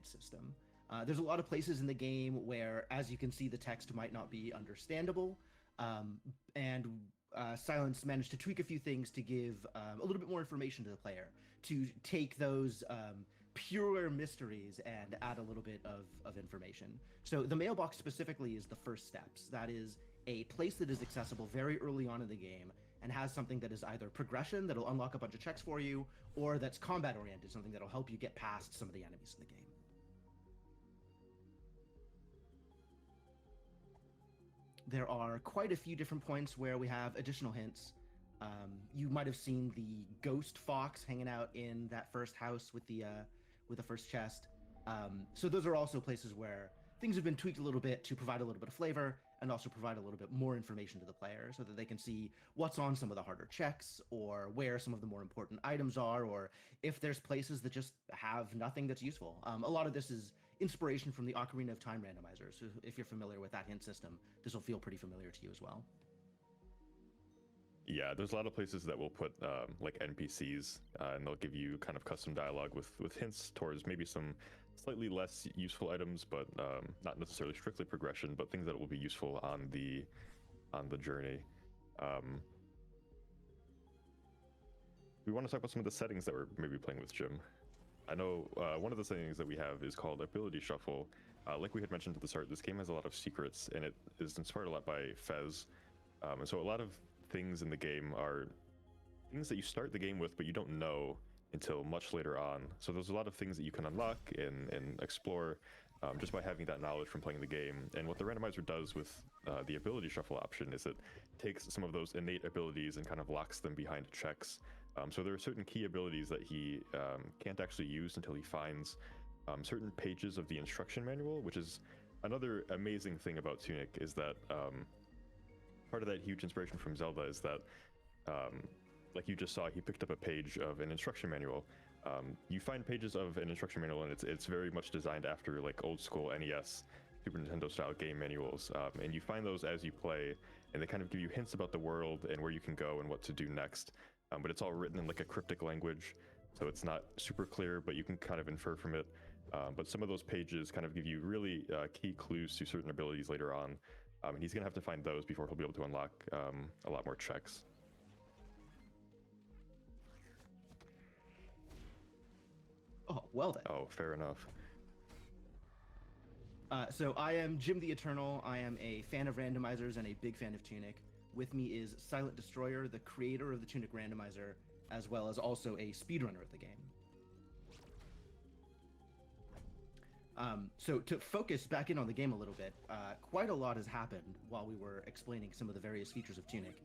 hint system. There's a lot of places in the game where, as you can see, the text might not be understandable, and Silence managed to tweak a few things to give a little bit more information to the player, to take those pure mysteries and add a little bit of information. So the mailbox specifically is the first steps. That is a place that is accessible very early on in the game and has something that is either progression that'll unlock a bunch of checks for you, or that's combat oriented, something that'll help you get past some of the enemies in the game. There are quite a few different points where we have additional hints. You might have seen the ghost fox hanging out in that first house with the first chest. So those are also places where things have been tweaked a little bit to provide a little bit of flavor and also provide a little bit more information to the player so that they can see what's on some of the harder checks, or where some of the more important items are, or if there's places that just have nothing that's useful. A lot of this is inspiration from the Ocarina of Time randomizers. So if you're familiar with that hint system, this will feel pretty familiar to you as well. Yeah, there's a lot of places that will put like NPCs, and they'll give you kind of custom dialogue with hints towards maybe some slightly less useful items, but not necessarily strictly progression, but things that will be useful on the journey. We want to talk about some of the settings that we're maybe playing with, Jim. I know one of the settings that we have is called Ability Shuffle. Like we had mentioned at the start, this game has a lot of secrets, and it is inspired a lot by Fez. And so a lot of things in the game are things that you start the game with, but you don't know until much later on. So there's a lot of things that you can unlock and explore just by having that knowledge from playing the game. And what the randomizer does with the ability shuffle option is it takes some of those innate abilities and kind of locks them behind checks. So there are certain key abilities that he can't actually use until he finds certain pages of the instruction manual, which is another amazing thing about Tunic, is that part of that huge inspiration from Zelda is that, like you just saw, he picked up a page of an instruction manual. You find pages of an instruction manual, and it's very much designed after like old school NES, Super Nintendo style game manuals. And you find those as you play, and they kind of give you hints about the world and where you can go and what to do next. But it's all written in like a cryptic language, so it's not super clear, but you can kind of infer from it. But some of those pages kind of give you really key clues to certain abilities later on. And he's going to have to find those before he'll be able to unlock a lot more checks. Oh, well then. Oh, fair enough. So I am Jim the Eternal. I am a fan of randomizers and a big fan of Tunic. With me is Silent Destroyer, the creator of the Tunic randomizer, as well as also a speedrunner of the game. So to focus back in on the game a little bit, quite a lot has happened while we were explaining some of the various features of Tunic.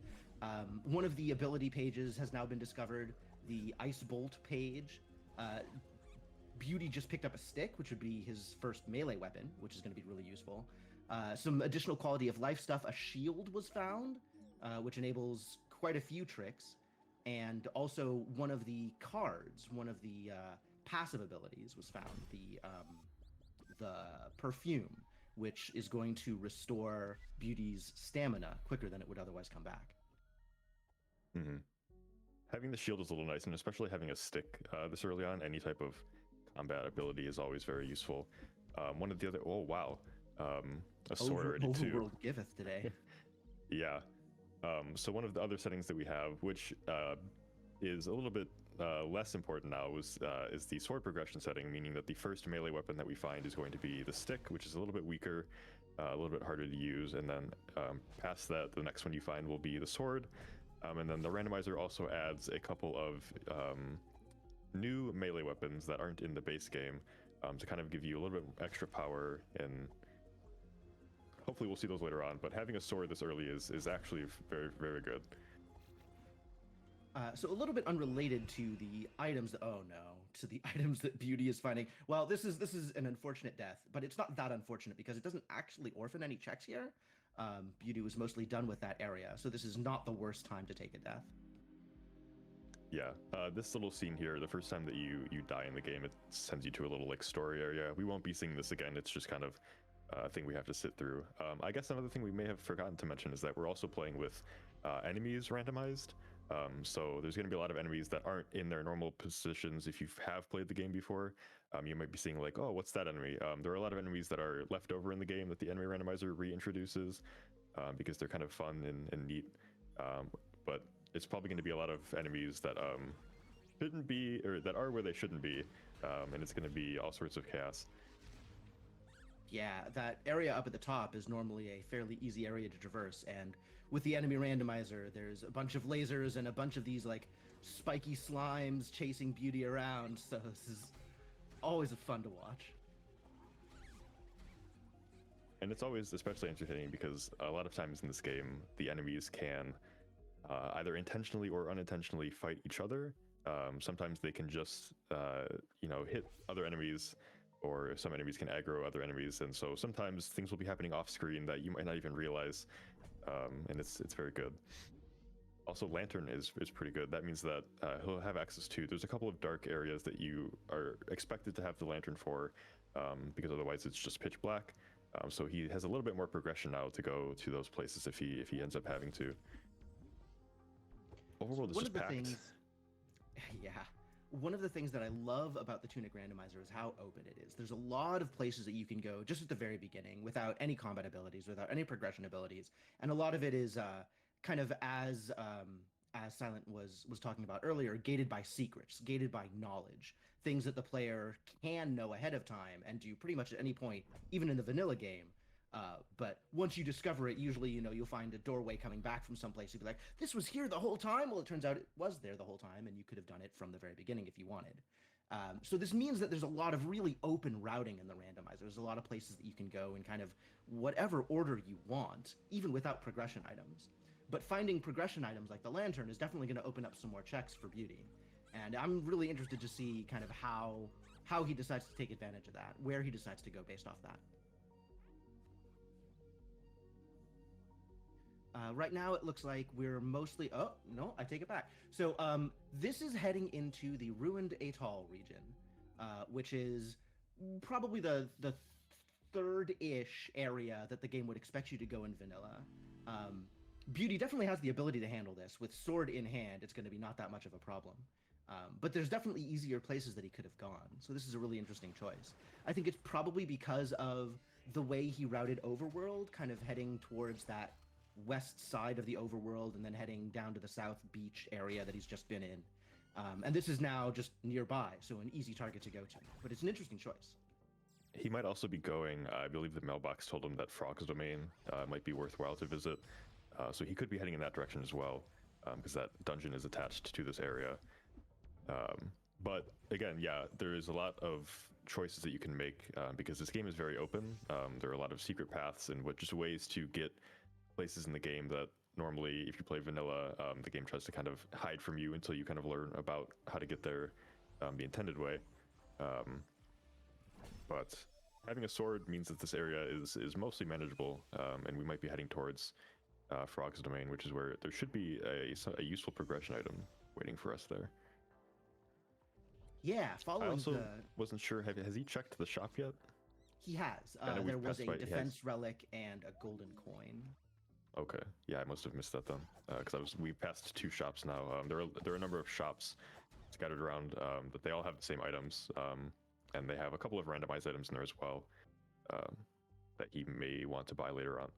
One of the ability pages has now been discovered, the Ice Bolt page. Beauty just picked up a stick, which would be his first melee weapon, which is going to be really useful. Some additional quality of life stuff, a shield was found, which enables quite a few tricks. And also one of the cards, one of the passive abilities was found, the perfume, which is going to restore Beauty's stamina quicker than it would otherwise come back. Mm-hmm. Having the shield is a little nice, and especially having a stick this early on, any type of combat ability is always very useful. One of the other, oh wow, a sword already too. Overworld giveth today. Yeah. So one of the other settings that we have, which is a little bit less important now, is the sword progression setting, meaning that the first melee weapon that we find is going to be the stick, which is a little bit weaker, a little bit harder to use, and then past that, the next one you find will be the sword. And then the randomizer also adds a couple of new melee weapons that aren't in the base game to kind of give you a little bit extra power, and hopefully we'll see those later on, but having a sword this early is actually very, very good. So a little bit unrelated to the items to the items that Beauty is finding. Well, this is an unfortunate death, but it's not that unfortunate because it doesn't actually orphan any checks here. Beauty was mostly done with that area, so this is not the worst time to take a death. Yeah, this little scene here, the first time that you die in the game, it sends you to a little like story area. We won't be seeing this again. It's just kind of a thing we have to sit through. I guess another thing we may have forgotten to mention is that we're also playing with enemies randomized. So there's going to be a lot of enemies that aren't in their normal positions. If you have played the game before, you might be seeing like, oh, what's that enemy? There are a lot of enemies that are left over in the game that the enemy randomizer reintroduces because they're kind of fun and neat. But it's probably going to be a lot of enemies that shouldn't be, or that are where they shouldn't be, and it's going to be all sorts of chaos. Yeah, that area up at the top is normally a fairly easy area to traverse, and with the enemy randomizer, there's a bunch of lasers and a bunch of these like spiky slimes chasing Beauty around. So this is always fun to watch. And it's always especially entertaining because a lot of times in this game, the enemies can either intentionally or unintentionally fight each other. Sometimes they can just, hit other enemies, or some enemies can aggro other enemies. And so sometimes things will be happening off screen that you might not even realize. And it's very good. Also, Lantern is pretty good. That means that he'll have access to, there's a couple of dark areas that you are expected to have the Lantern for, because otherwise it's just pitch black. So he has a little bit more progression now to go to those places if he ends up having to. Overworld is just packed. Yeah. One of the things that I love about the Tunic randomizer is how open it is. There's a lot of places that you can go just at the very beginning without any combat abilities, without any progression abilities, and a lot of it is kind of as Silent was talking about earlier, gated by secrets, gated by knowledge, things that the player can know ahead of time and do pretty much at any point, even in the vanilla game. But once you discover it, usually, you'll find a doorway coming back from someplace. You'll be like, this was here the whole time? Well, it turns out it was there the whole time, and you could have done it from the very beginning if you wanted. So this means that there's a lot of really open routing in the randomizer. There's a lot of places that you can go in kind of whatever order you want, even without progression items. But finding progression items like the Lantern is definitely going to open up some more checks for Beauty. And I'm really interested to see kind of how he decides to take advantage of that, where he decides to go based off that. Right now, it looks like we're mostly... Oh, no, I take it back. So this is heading into the Ruined Atoll region, which is probably the third-ish area that the game would expect you to go in vanilla. Beauty definitely has the ability to handle this. With sword in hand, it's going to be not that much of a problem. But there's definitely easier places that he could have gone. So this is a really interesting choice. I think it's probably because of the way he routed Overworld, kind of heading towards that west side of the overworld and then heading down to the south beach area that he's just been in. And this is now just nearby, so an easy target to go to. But it's an interesting choice. He might also be going, I believe the mailbox told him that Frog's Domain might be worthwhile to visit. So he could be heading in that direction as well, because that dungeon is attached to this area. But again, yeah, there is a lot of choices that you can make because this game is very open. There are a lot of secret paths and just ways to get places in the game that normally, if you play vanilla, the game tries to kind of hide from you until you kind of learn about how to get there the intended way. But having a sword means that this area is mostly manageable, and we might be heading towards Frog's Domain, which is where there should be a useful progression item waiting for us there. Yeah, following I also wasn't sure, has he checked the shop yet? He has. There was a defense relic and a golden coin. Okay, yeah, I must have missed that then, because we passed 2 shops now. There are a number of shops scattered around, but they all have the same items, and they have a couple of randomized items in there as well that he may want to buy later on.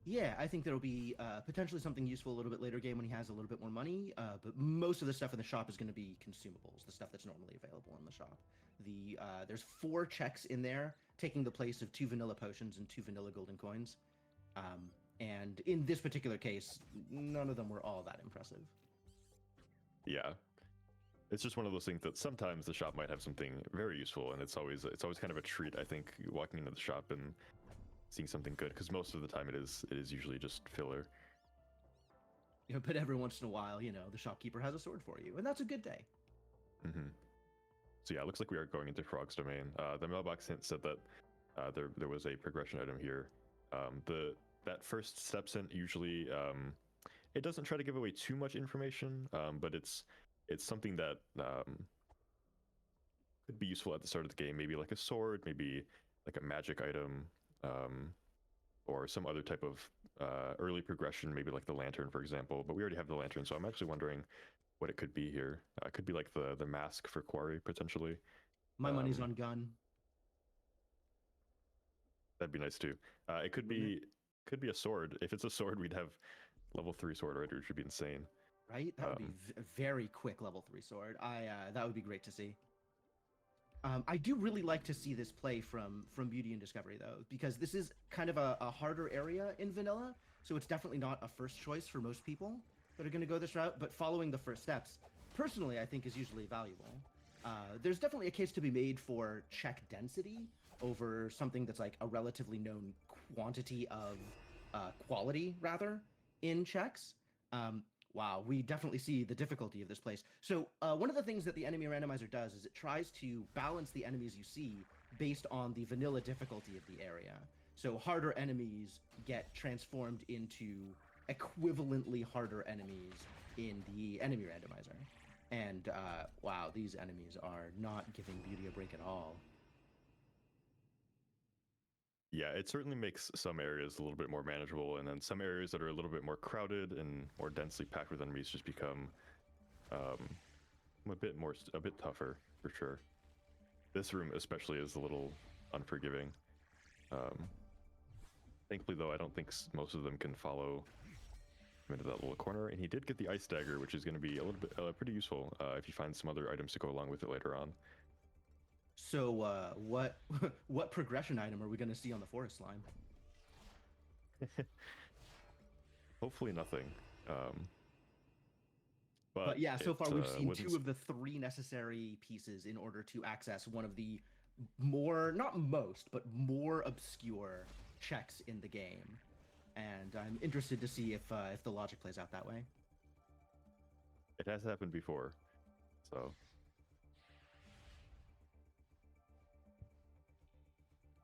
Yeah, I think there'll be potentially something useful a little bit later game when he has a little bit more money, but most of the stuff in the shop is going to be consumables, the stuff that's normally available in the shop. There's 4 checks in there, taking the place of 2 vanilla potions and 2 vanilla golden coins. And in this particular case, none of them were all that impressive. Yeah. It's just one of those things that sometimes the shop might have something very useful, and it's always kind of a treat, I think, walking into the shop and seeing something good, because most of the time it is usually just filler. But every once in a while, the shopkeeper has a sword for you, and that's a good day. Mm-hmm. So yeah, it looks like we are going into Frog's Domain. The mailbox hint said that there was a progression item here. That first steps hint usually it doesn't try to give away too much information, but it's something that could be useful at the start of the game. Maybe like a sword, maybe like a magic item. or some other type of early progression, maybe like the lantern, for example. But we already have the lantern, so I'm actually wondering what it could be here. It could be like the mask for Quarry, potentially. My money's Um, on gun. that'd be nice too. It Wouldn't it? could be a sword. If it's a sword, we'd have level 3 sword already, which would be insane. Right? That would be Um, a very quick level 3 sword. That would be great to see. I do really like to see this play from Beauty and Discovery though, because this is kind of a harder area in vanilla, so it's definitely not a first choice for most people that are going to go this route. But following the first steps, personally, I think is usually valuable. There's definitely a case to be made for check density over something that's like a relatively known quantity of quality, rather, in checks. Um, Wow, we definitely see the difficulty of this place. So one of the things that the enemy randomizer does is it tries to balance the enemies you see based on the vanilla difficulty of the area. So harder enemies get transformed into equivalently harder enemies in the enemy randomizer. And wow, these enemies are not giving Beauty a break at all. yeah, it certainly makes some areas a little bit more manageable, and then some areas that are a little bit more crowded and more densely packed with enemies just become um, a bit tougher for sure. This room especially is a little unforgiving. Um, Thankfully, though, I don't think most of them can follow him into that little corner. And he did get the ice dagger, which is going to be a little bit pretty useful if you find some other items to go along with it later on. So what what progression item are we going to see on the forest slime? Hopefully, nothing. Um, But but yeah, so far we've seen wouldn't. two of the three necessary pieces in order to access one of the more, not most, but more obscure checks in the game. And I'm interested to see if the logic plays out that way. It has happened before, so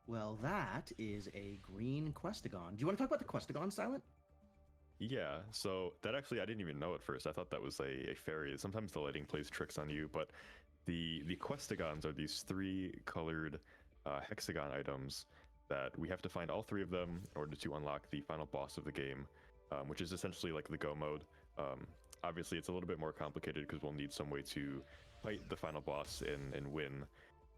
Well, that is a green Questagon. Do you want to talk about the Questagon, Silent? yeah. So that actually I didn't even know at first. I thought that was a fairy. Sometimes the lighting plays tricks on you, but the Questagons are these 3 colored hexagon items that we have to find all 3 of them in order to unlock the final boss of the game, which is essentially like the go mode. Um, Obviously, it's a little bit more complicated because we'll need some way to fight the final boss and win.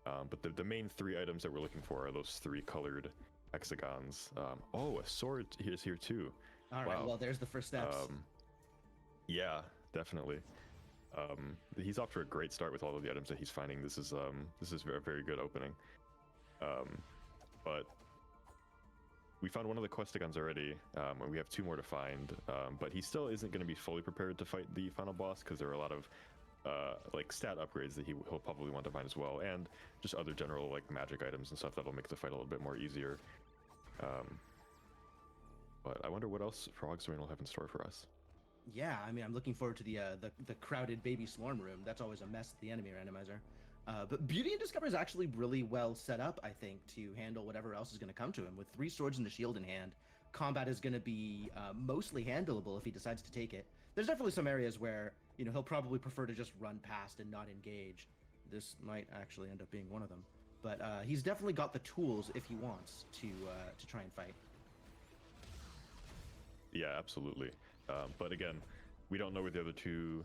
But the main 3 items that we're looking for are those 3 colored hexagons. Oh, a sword is here too. All right, Wow. well, there's the first steps. Yeah, definitely. He's off to a great start with all of the items that he's finding. This is a very good opening. But we found one of the Questagons already, and we have 2 more to find. But he still isn't going to be fully prepared to fight the final boss because there are a lot of like stat upgrades that he'll probably want to find as well, and just other general like magic items and stuff that'll make the fight a little bit more easier. But I wonder what else Frogswain will have in store for us. Yeah, I mean, I'm looking forward to the crowded baby swarm room. That's always a mess at the enemy randomizer. But Beauty and Discover is actually really well set up, I think, to handle whatever else is going to come to him. With 3 swords and the shield in hand, combat is going to be mostly handleable if he decides to take it. There's definitely some areas where he'll probably prefer to just run past and not engage. This might actually end up being one of them. But he's definitely got the tools if he wants to try and fight. Yeah, absolutely. But again, we don't know where the other 2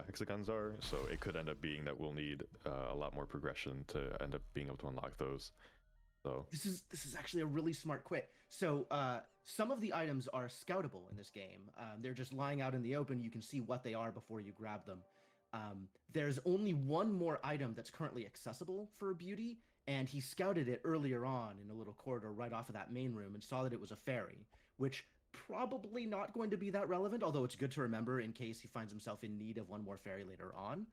hexagons are, so it could end up being that we'll need a lot more progression to end up being able to unlock those. So this is actually a really smart quit. So some of the items are scoutable in this game. They're just lying out in the open. You can see what they are before you grab them. There's only one more item that's currently accessible for Beauty, and he scouted it earlier on in a little corridor right off of that main room and saw that it was a fairy, which probably not going to be that relevant, although it's good to remember in case he finds himself in need of one more fairy later on.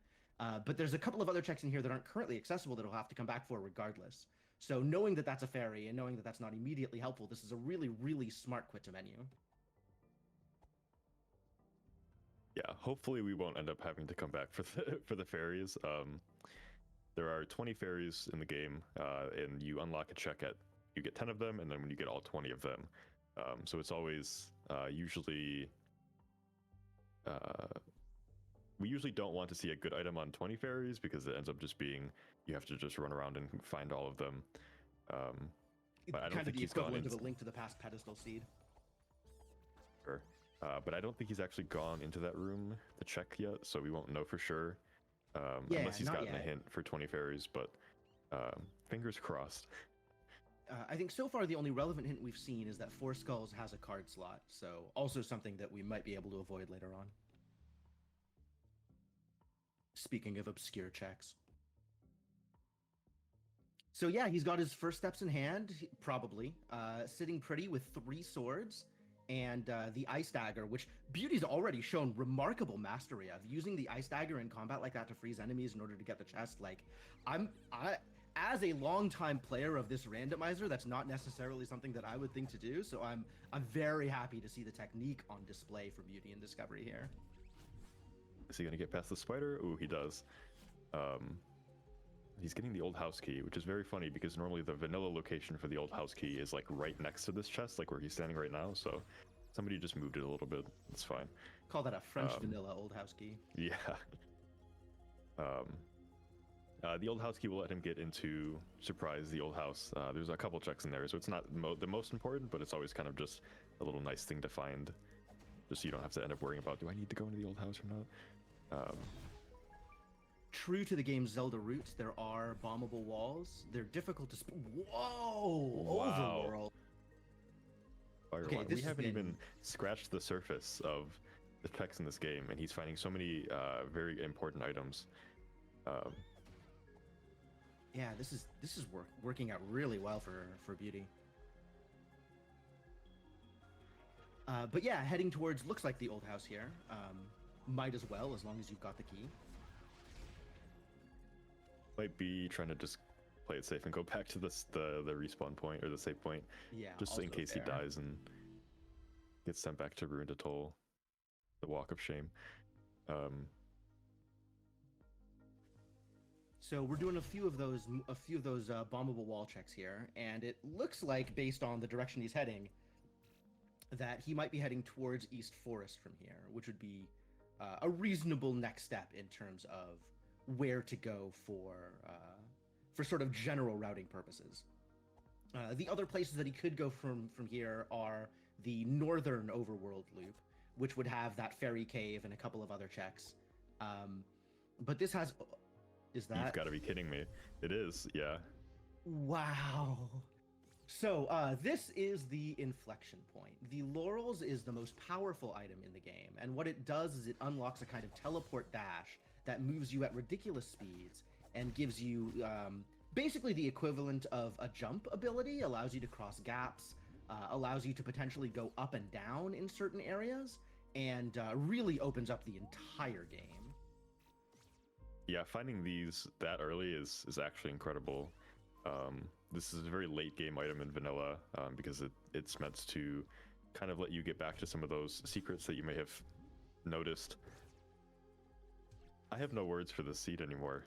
But there's a couple of other checks in here that aren't currently accessible that he'll have to come back for regardless. So knowing that that's a fairy and knowing that that's not immediately helpful, this is a really, really smart quit to menu. yeah, hopefully we won't end up having to come back for the fairies. There are 20 fairies in the game, and you unlock a check you get 10 of them, and then when you get all 20 of them. So it's always usually we usually don't want to see a good item on 20 fairies because it ends up just being you have to just run around and find all of them. But I don't Kind of think the he's gone equivalent into of a Link to the Past pedestal seed. sure. But I don't think he's actually gone into that room to check yet, so we won't know for sure. Yeah, Unless he's not gotten a yet. hint for 20 fairies, but fingers crossed. I think so far the only relevant hint we've seen is that Four Skulls has a card slot, so also something that we might be able to avoid later on. Speaking of obscure checks. So yeah, he's got his first steps in hand, probably, sitting pretty with 3 swords and the Ice Dagger, which Beauty's already shown remarkable mastery of. Using the Ice Dagger in combat like that to freeze enemies in order to get the chest, like, as a longtime player of this randomizer, that's not necessarily something that I would think to do, so I'm very happy to see the technique on display for Beauty and Discovery here. Is he going to get past the spider? Ooh, he does. He's getting the old house key, which is very funny because normally the vanilla location for the old house key is like right next to this chest, like where he's standing right now. So somebody just moved it a little bit. It's fine. Call that a French vanilla old house key. Yeah. The old house key will let him get into surprise the old house. There's a couple checks in there, so it's not the most important, but it's always kind of just a little nice thing to find, just so you don't have to end up worrying about, do I need to go into the old house or not? True to the game's Zelda roots, there are bombable walls. They're difficult to Whoa! Wow. Overworld. Okay, we haven't even scratched the surface of the checks in this game, and he's finding so many very important items. Yeah, this is working out really well for Beauty. But yeah, heading towards looks like the old house here. Might as well, as long as you've got the key. Might be trying to just play it safe and go back to the respawn point or the save point. Yeah. Just in case he dies and gets sent back to Ruined Atoll, the Walk of Shame. So we're doing a few of those bombable wall checks here, and it looks like, based on the direction he's heading, that he might be heading towards East Forest from here, which would be a reasonable next step in terms of where to go for sort of general routing purposes. The other places that he could go from here are the northern overworld loop, which would have that fairy cave and a couple of other checks. But this has... Is that... You've got to be kidding me. It is, yeah. Wow. So this is the inflection point. The Laurels is the most powerful item in the game, and what it does is it unlocks a kind of teleport dash that moves you at ridiculous speeds and gives you basically the equivalent of a jump ability, allows you to cross gaps, allows you to potentially go up and down in certain areas, and really opens up the entire game. Yeah, finding these that early is actually incredible. This is a very late game item in vanilla because it's meant to kind of let you get back to some of those secrets that you may have noticed. I have no words for this seed anymore.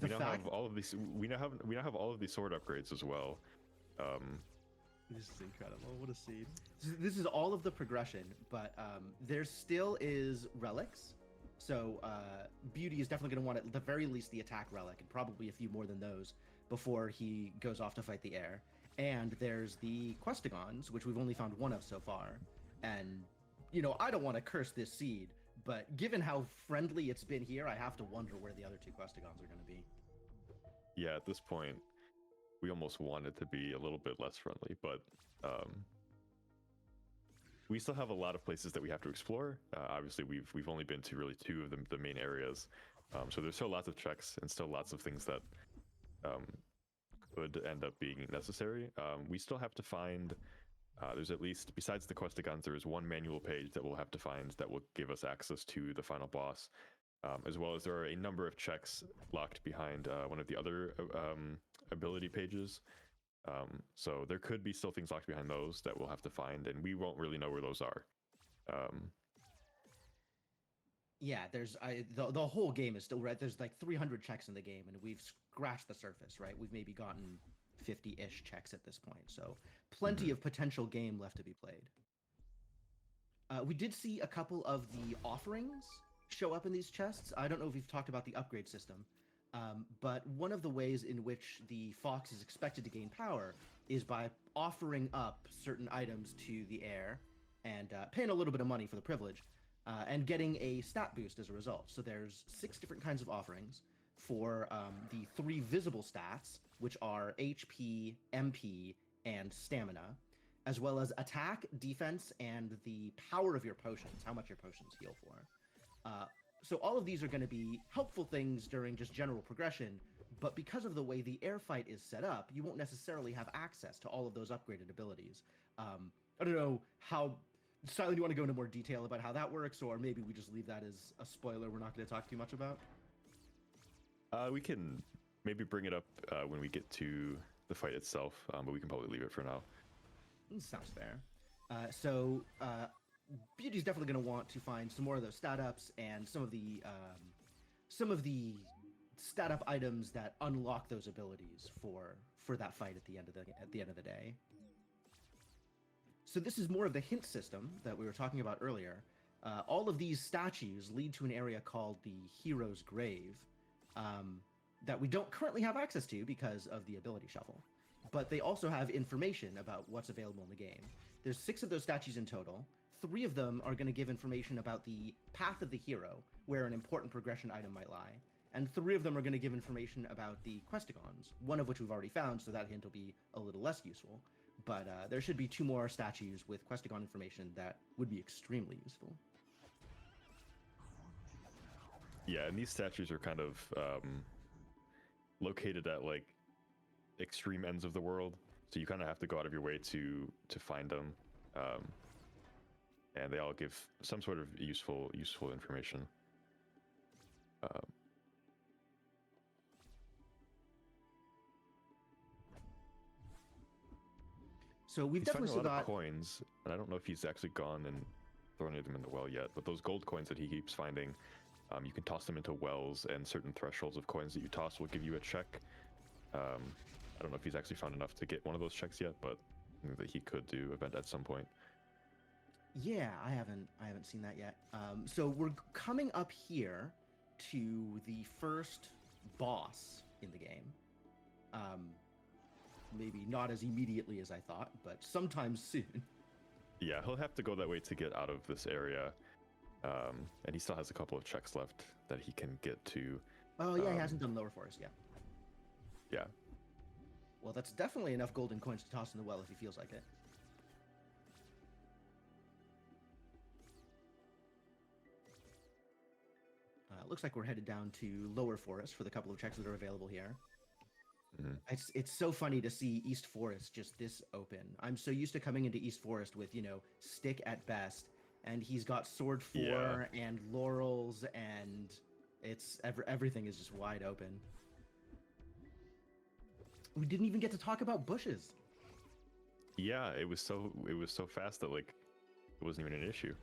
We now have all of these sword upgrades as well. This is incredible. What a seed. This is all of the progression, but there still is relics. So Beauty is definitely going to want at the very least the attack relic, and probably a few more than those before he goes off to fight the air. And there's the Questigons, which we've only found one of so far. And, you know, I don't want to curse this seed, but given how friendly it's been here, I have to wonder where the other 2 Questigons are going to be. Yeah, at this point, we almost want it to be a little bit less friendly, but we still have a lot of places that we have to explore. Obviously, we've only been to really 2 of the main areas, so there's still lots of checks and still lots of things that could end up being necessary. We still have to find. There's at least, besides the Questigons, there is 1 manual page that we'll have to find that will give us access to the final boss, as well as there are a number of checks locked behind one of the other ability pages. So there could be still things locked behind those that we'll have to find, and we won't really know where those are. Yeah, there's the whole game is still right. There's like 300 checks in the game, and we've scratched the surface, right? We've maybe gotten 50-ish checks at this point, so plenty of potential game left to be played. We did see a couple of the offerings show up in these chests. I don't know if we've talked about the upgrade system, But one of the ways in which the fox is expected to gain power is by offering up certain items to the heir and paying a little bit of money for the privilege and getting a stat boost as a result. So there's 6 different kinds of offerings for the 3 visible stats, which are HP, MP, and stamina, as well as attack, defense, and the power of your potions, how much your potions heal for. So all of these are going to be helpful things during just general progression, but because of the way the air fight is set up, you won't necessarily have access to all of those upgraded abilities. I don't know how. Silent, do you want to go into more detail about how that works, or maybe we just leave that as a spoiler we're not going to talk too much about? We can maybe bring it up when we get to the fight itself, but we can probably leave it for now. Sounds fair. Beauty's definitely going to want to find some more of those stat ups and some of the stat up items that unlock those abilities for that fight at the end of the day. So this is more of the hint system that we were talking about earlier. All of these statues lead to an area called the Hero's Grave that we don't currently have access to because of the ability shuffle. But they also have information about what's available in the game. There's 6 of those statues in total. 3 of them are going to give information about the path of the hero, where an important progression item might lie. And 3 of them are going to give information about the questigons, one of which we've already found, so that hint will be a little less useful. But there should be 2 more statues with questigon information that would be extremely useful. Yeah, and these statues are kind of located at like extreme ends of the world, so you kind of have to go out of your way to find them, and they all give some sort of useful information. So we've He's definitely finding a lot got of coins, and I don't know if he's actually gone and thrown any of them in the well yet, but those gold coins that he keeps finding, you can toss them into wells, and certain thresholds of coins that you toss will give you a check. I don't know if he's actually found enough to get one of those checks yet, but I think that he could do event at some point. Yeah, I haven't seen that yet. So we're coming up here to the first boss in the game. Maybe not as immediately as I thought, but sometime soon. Yeah, he'll have to go that way to get out of this area, and he still has a couple of checks left that he can get to. Oh yeah, he hasn't done Lower Forest yet. Yeah. Well, that's definitely enough golden coins to toss in the well if he feels like it. Looks like we're headed down to Lower Forest for the couple of checks that are available here. Mm-hmm. It's so funny to see East Forest just this open. I'm so used to coming into East Forest with, stick at best, and he's got Sword 4 and Laurels, and everything is just wide open. We didn't even get to talk about bushes. Yeah, it was so fast that like it wasn't even an issue.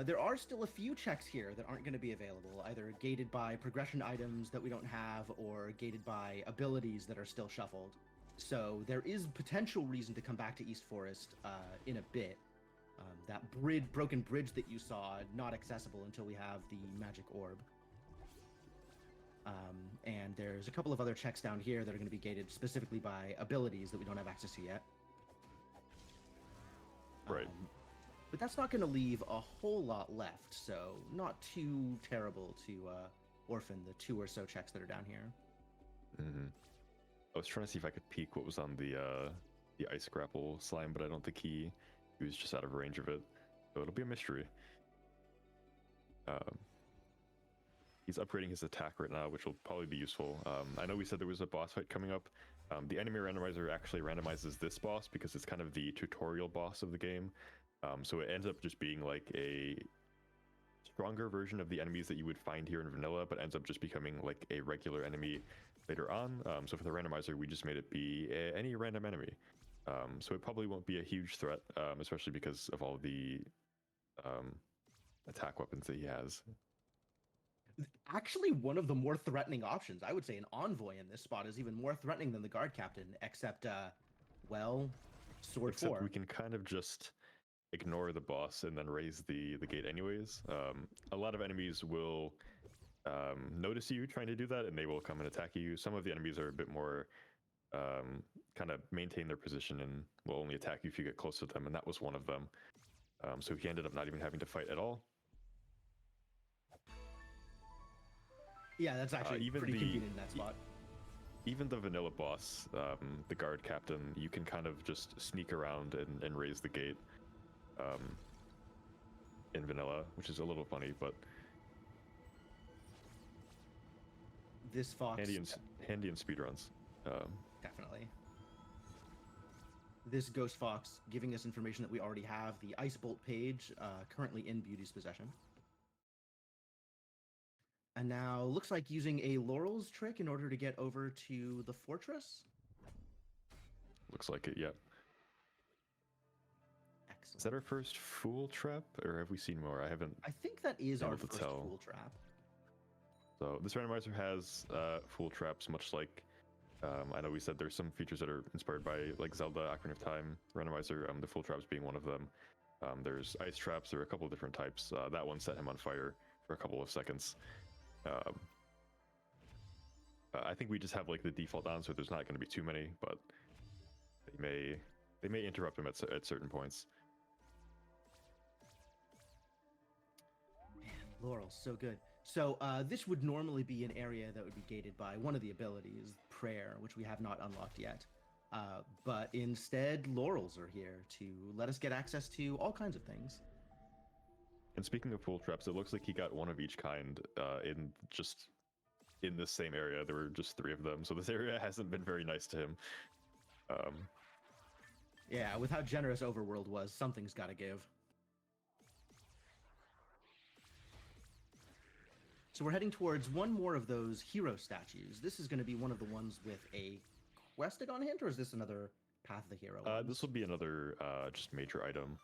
There are still a few checks here that aren't going to be available, either gated by progression items that we don't have or gated by abilities that are still shuffled. So there is potential reason to come back to East Forest in a bit. That broken bridge that you saw, not accessible until we have the magic orb. And there's a couple of other checks down here that are going to be gated specifically by abilities that we don't have access to yet. Right. But that's not going to leave a whole lot left, so not too terrible to orphan the 2 or so checks that are down here. Mm-hmm. I was trying to see if I could peek what was on the ice grapple slime, but I don't think he was just out of range of it, so it'll be a mystery. He's upgrading his attack right now, which will probably be useful. I know we said there was a boss fight coming up. The enemy randomizer actually randomizes this boss because it's kind of the tutorial boss of the game. So it ends up just being like a stronger version of the enemies that you would find here in vanilla, but ends up just becoming like a regular enemy later on. So for the randomizer, we just made it be any random enemy. So it probably won't be a huge threat, especially because of all the attack weapons that he has. Actually, one of the more threatening options, I would say an envoy in this spot is even more threatening than the guard captain, except, Sword 4. Except we can kind of just ignore the boss and then raise the gate anyways. A lot of enemies will notice you trying to do that, and they will come and attack you. Some of the enemies are a bit more kind of maintain their position and will only attack you if you get close to them, and that was one of them. So he ended up not even having to fight at all. Yeah, that's actually pretty convenient in that spot. Even the vanilla boss, the guard captain, you can kind of just sneak around and raise the gate in vanilla, which is a little funny, but this fox handy in speedruns. Definitely. This ghost fox giving us information that we already have, the Ice Bolt page, currently in Beauty's possession. And now looks like using a Laurel's trick in order to get over to the fortress. Looks like it, yeah. Excellent. Is that our first fool trap, or have we seen more? I think that is our first fool trap. So this randomizer has fool traps, much like I know we said there's some features that are inspired by like Zelda Ocarina of Time randomizer. The fool traps being one of them. There's ice traps. There are a couple of different types. That one set him on fire for a couple of seconds. I think we just have like the default on, so there's not going to be too many, but they may interrupt him at certain points. Man, Laurel, so good. So this would normally be an area that would be gated by one of the abilities, Prayer, which we have not unlocked yet. But instead, Laurels are here to let us get access to all kinds of things. And speaking of fool traps, it looks like he got one of each kind in this same area. There were just 3 of them, so this area hasn't been very nice to him. Yeah, with how generous Overworld was, something's got to give. So we're heading towards one more of those hero statues. This is going to be one of the ones with a Questagon hint, or is this another Path of the Hero? This will be another just major item.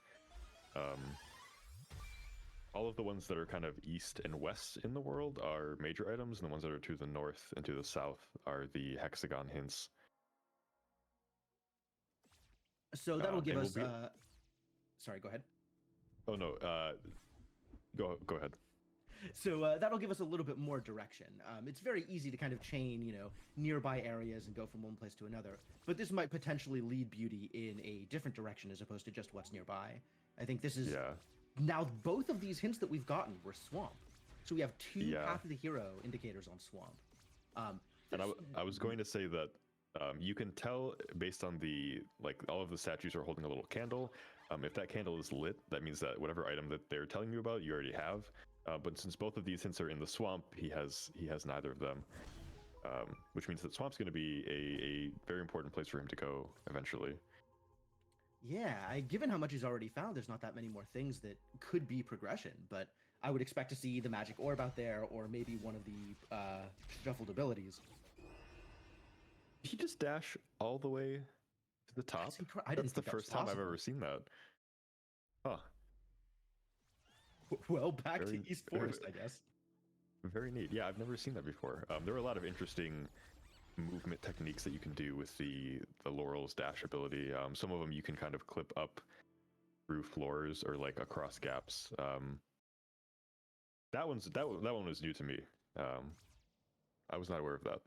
All of the ones that are kind of east and west in the world are major items, and the ones that are to the north and to the south are the hexagon hints. So that'll give us... Sorry, go ahead. Oh, no. Go ahead. So that'll give us a little bit more direction. It's very easy to kind of chain, nearby areas and go from one place to another. But this might potentially lead Beauty in a different direction as opposed to just what's nearby. I think this is... Yeah. Now, both of these hints that we've gotten were swamp. So we have 2 Path of the Hero indicators on swamp. And I was going to say that you can tell based on all of the statues are holding a little candle. If that candle is lit, that means that whatever item that they're telling you about, you already have. But since both of these hints are in the swamp, he has neither of them, which means that swamp's going to be a very important place for him to go eventually. Yeah, given how much he's already found, there's not that many more things that could be progression, but I would expect to see the magic orb out there, or maybe one of the shuffled abilities. Did he just dash all the way to the top? That's the first time I've ever seen that. Huh. Well, back to East Forest, I guess. Very neat. Yeah, I've never seen that before. There are a lot of interesting movement techniques that you can do with the Laurel's dash ability. Some of them you can kind of clip up through floors or like across gaps. That one was new to me. I was not aware of that.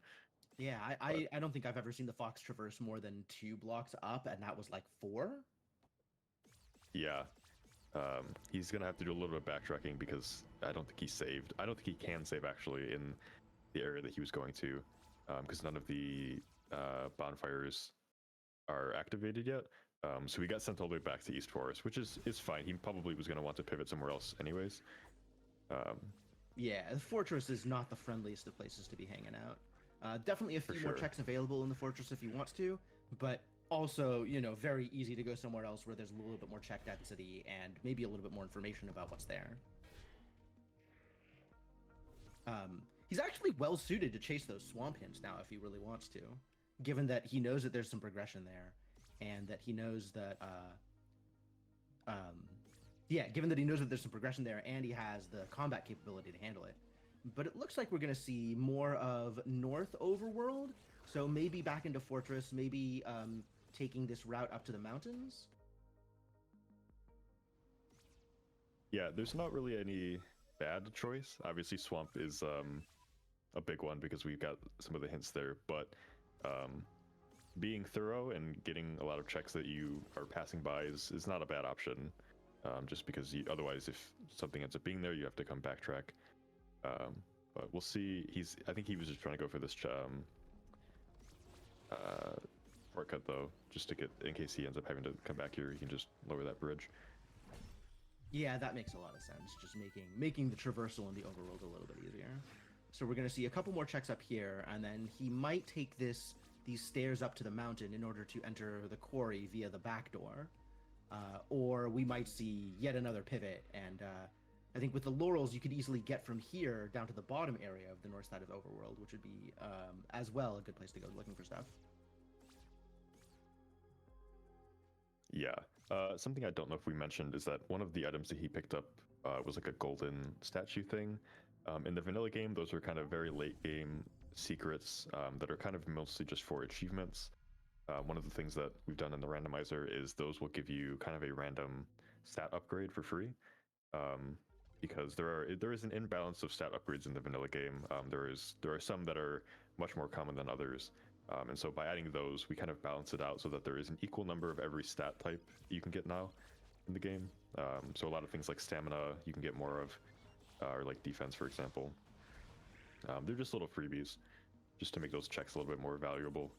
Yeah, I don't think I've ever seen the fox traverse more than 2 blocks up, and that was like 4. Yeah. He's gonna have to do a little bit of backtracking because I don't think he's saved. I don't think he can save actually in the area that he was going to, because none of the bonfires are activated yet. So we got sent all the way back to East Forest, which is fine. He probably was gonna want to pivot somewhere else anyways. Yeah, the fortress is not the friendliest of places to be hanging out. Definitely a few more checks available in the fortress if he wants to, but also, very easy to go somewhere else where there's a little bit more check density and maybe a little bit more information about what's there. He's actually well suited to chase those swamp hints now if he really wants to, given that he knows that there's some progression there, and that he knows that given that he knows that there's some progression there, and he has the combat capability to handle it. But it looks like we're going to see more of North Overworld, so maybe back into Fortress, maybe taking this route up to the mountains. Yeah, there's not really any bad choice. Obviously, swamp is a big one because we've got some of the hints there, but being thorough and getting a lot of checks that you are passing by is not a bad option. Just because otherwise, if something ends up being there, you have to come backtrack. But we'll see. I think he was just trying to go for this shortcut though, just to get, in case he ends up having to come back here, he can just lower that bridge. Yeah, that makes a lot of sense. Just making the traversal in the overworld a little bit easier. So we're gonna see a couple more checks up here, and then he might take these stairs up to the mountain in order to enter the quarry via the back door, or we might see yet another pivot. And I think with the laurels, you could easily get from here down to the bottom area of the north side of Overworld, which would be as well a good place to go looking for stuff. Yeah. Something I don't know if we mentioned is that one of the items that he picked up was like a golden statue thing. In the vanilla game, those are kind of very late game secrets that are kind of mostly just for achievements. One of the things that we've done in the randomizer is those will give you kind of a random stat upgrade for free. Because there is an imbalance of stat upgrades in the vanilla game. There are some that are much more common than others. And so by adding those, we kind of balance it out so that there is an equal number of every stat type you can get now in the game. So a lot of things like stamina you can get more of, or like defense, for example. They're just little freebies, just to make those checks a little bit more valuable.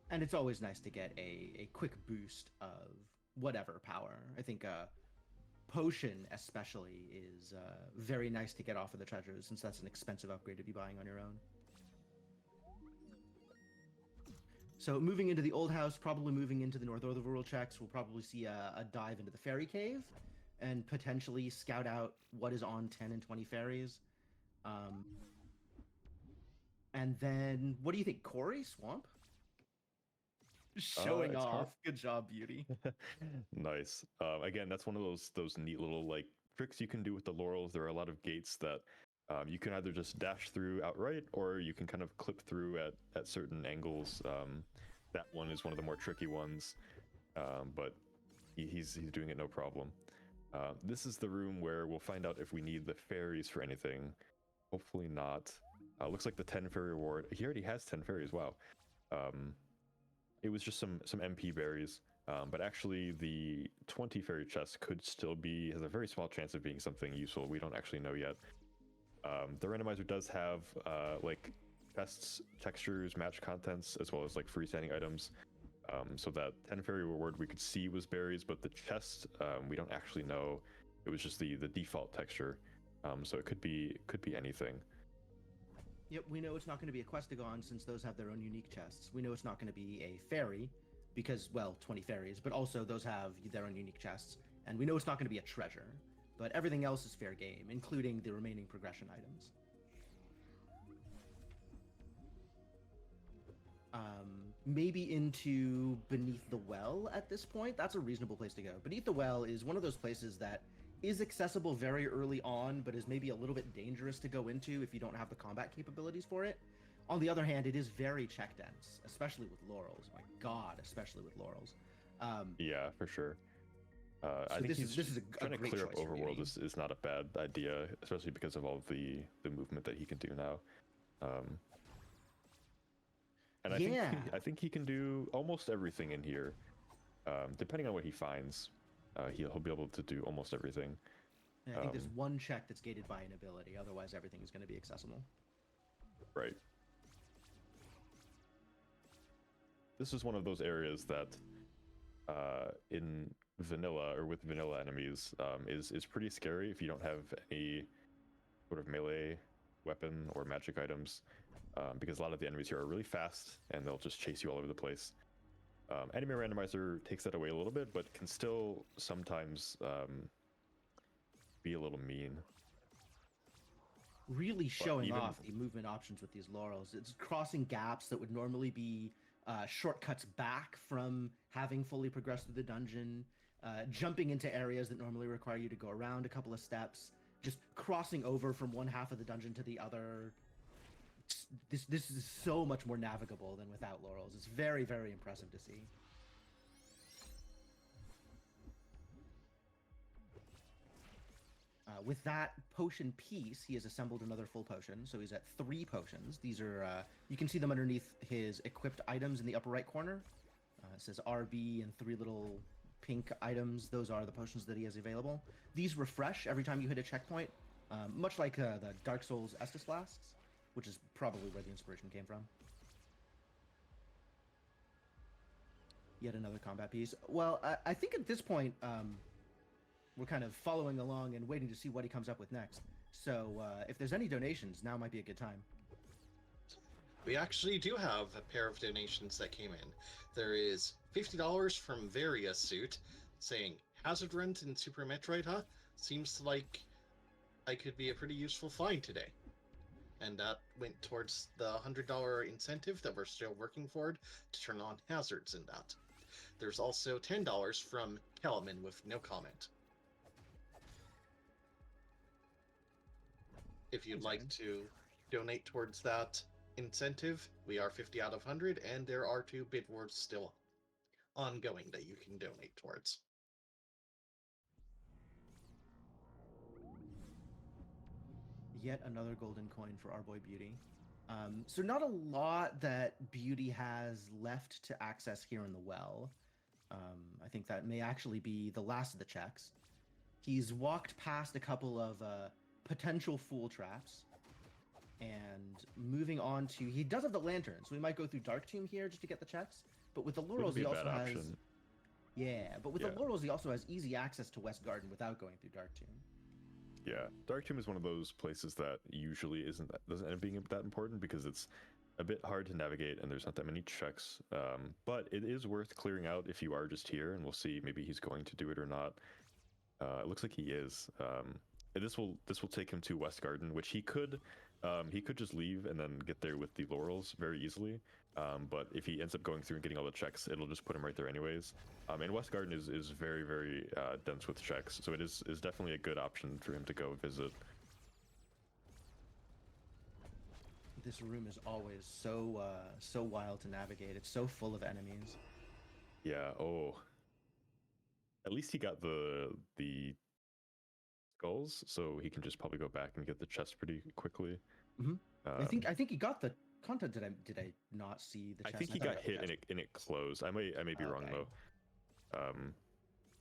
And it's always nice to get a quick boost of whatever power. I think potion especially is very nice to get off of the treasures, since that's an expensive upgrade to be buying on your own. So moving into the old house, probably moving into the North Overworld checks, we'll probably see a dive into the fairy cave and potentially scout out what is on 10 and 20 fairies. And then, what do you think, Quarry? Swamp? Showing off. Hard. Good job, Beauty. Nice. Again, that's one of those neat little like tricks you can do with the laurels. There are a lot of gates that you can either just dash through outright, or you can kind of clip through at certain angles. That one is one of the more tricky ones, but he's doing it no problem. This is the room where we'll find out if we need the fairies for anything. Hopefully not. Looks like the 10 fairy reward. He already has 10 fairies. Wow. It was just some MP berries, but actually the 20 fairy chest could still has a very small chance of being something useful. We don't actually know yet. The randomizer does have like chests, textures, match contents, as well as like freestanding items. So that 10 fairy reward we could see was berries, but the chest we don't actually know. It was just the default texture, so it could be anything. Yep, we know it's not going to be a Questagon, since those have their own unique chests. We know it's not going to be a fairy, because, well, 20 fairies, but also those have their own unique chests. And we know it's not going to be a treasure, but everything else is fair game, including the remaining progression items. Maybe into Beneath the Well at this point. That's a reasonable place to go. Beneath the Well is one of those places that is accessible very early on, but is maybe a little bit dangerous to go into if you don't have the combat capabilities for it. On the other hand, it is very check dense, especially with laurels. My God, especially with laurels. Yeah, for sure. So I think this is trying to clear up choice for Overworld Beauty. is not a bad idea, especially because of all the movement that he can do now. And I think he can do almost everything in here, depending on what he finds. He'll be able to do almost everything. And I think there's one check that's gated by an ability. Otherwise, everything is going to be accessible. Right. This is one of those areas that, in vanilla or with vanilla enemies, is pretty scary if you don't have any sort of melee weapon or magic items, because a lot of the enemies here are really fast and they'll just chase you all over the place. Enemy randomizer takes that away a little bit, but can still sometimes be a little mean. Really showing off the movement options with these laurels. It's crossing gaps that would normally be shortcuts back from having fully progressed through the dungeon, jumping into areas that normally require you to go around a couple of steps, just crossing over from one half of the dungeon to the other. This is so much more navigable than without laurels. It's very, very impressive to see. With that potion piece, he has assembled another full potion, so he's at 3 potions. These are, you can see them underneath his equipped items in the upper right corner. It says RB and 3 little pink items. Those are the potions that he has available. These refresh every time you hit a checkpoint, much like the Dark Souls Estus Flasks, which is probably where the inspiration came from. Yet another combat piece. Well, I think at this point, we're kind of following along and waiting to see what he comes up with next. So if there's any donations, now might be a good time. We actually do have a pair of donations that came in. There is $50 from Varia Suit saying, Hazard Rent in Super Metroid, huh? Seems like I could be a pretty useful find today. And that went towards the $100 incentive that we're still working toward to turn on hazards in that. There's also $10 from Kelman with no comment. If you'd like to donate towards that incentive, we are 50 out of 100, and there are 2 bid wars still ongoing that you can donate towards. Yet another golden coin for our boy Beauty. So not a lot that Beauty has left to access here in the well. I think that may actually be the last of the checks. He's walked past a couple of potential fool traps, and moving on to, he does have the lantern, so we might go through Dark Tomb here just to get the checks. But with the laurels, he also has the laurels, he also has easy access to West Garden without going through Dark Tomb. Yeah, Dark Tomb is one of those places that usually doesn't end up being that important because it's a bit hard to navigate and there's not that many checks. But it is worth clearing out if you are just here, and we'll see maybe he's going to do it or not. It looks like he is. And this will take him to West Garden, which he could just leave and then get there with the laurels very easily. But if he ends up going through and getting all the checks, it'll just put him right there anyways. And West Garden is very, very dense with checks, so it is definitely a good option for him to go visit. This room is always so wild to navigate. It's so full of enemies. Yeah. Oh. At least he got the skulls, so he can just probably go back and get the chest pretty quickly. I think he got the content. Did I not see the chest? I think he got hit and it closed. I may be wrong though.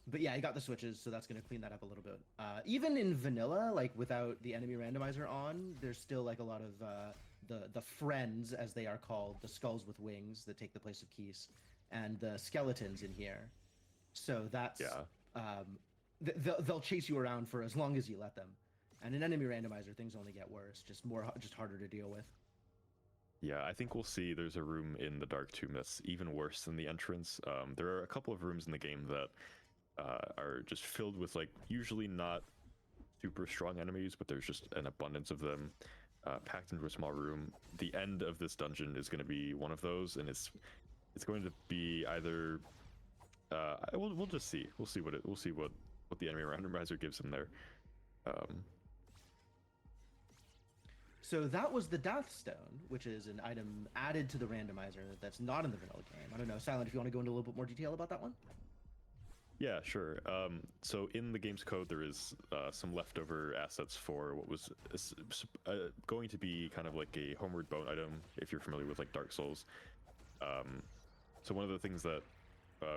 But yeah, he got the switches, so that's going to clean that up a little bit. Even in vanilla, like without the enemy randomizer on, there's still like a lot of the friends, as they are called, the skulls with wings that take the place of keys, and the skeletons in here. So that's they'll chase you around for as long as you let them. And in enemy randomizer, things only get worse, just harder to deal with. Yeah, I think we'll see there's a room in the Dark Tomb that's even worse than the entrance. There are a couple of rooms in the game that are just filled with, like, usually not super strong enemies, but there's just an abundance of them packed into a small room. The end of this dungeon is going to be one of those, and it's going to be either we'll just see. We'll see what the enemy randomizer gives him there. So that was the Death Stone, which is an item added to the randomizer that's not in the vanilla game. I don't know, Silent, if you want to go into a little bit more detail about that one? Yeah, sure. So in the game's code, there is some leftover assets for what was going to be kind of like a Homeward Bone item, if you're familiar with like Dark Souls. So one of the things that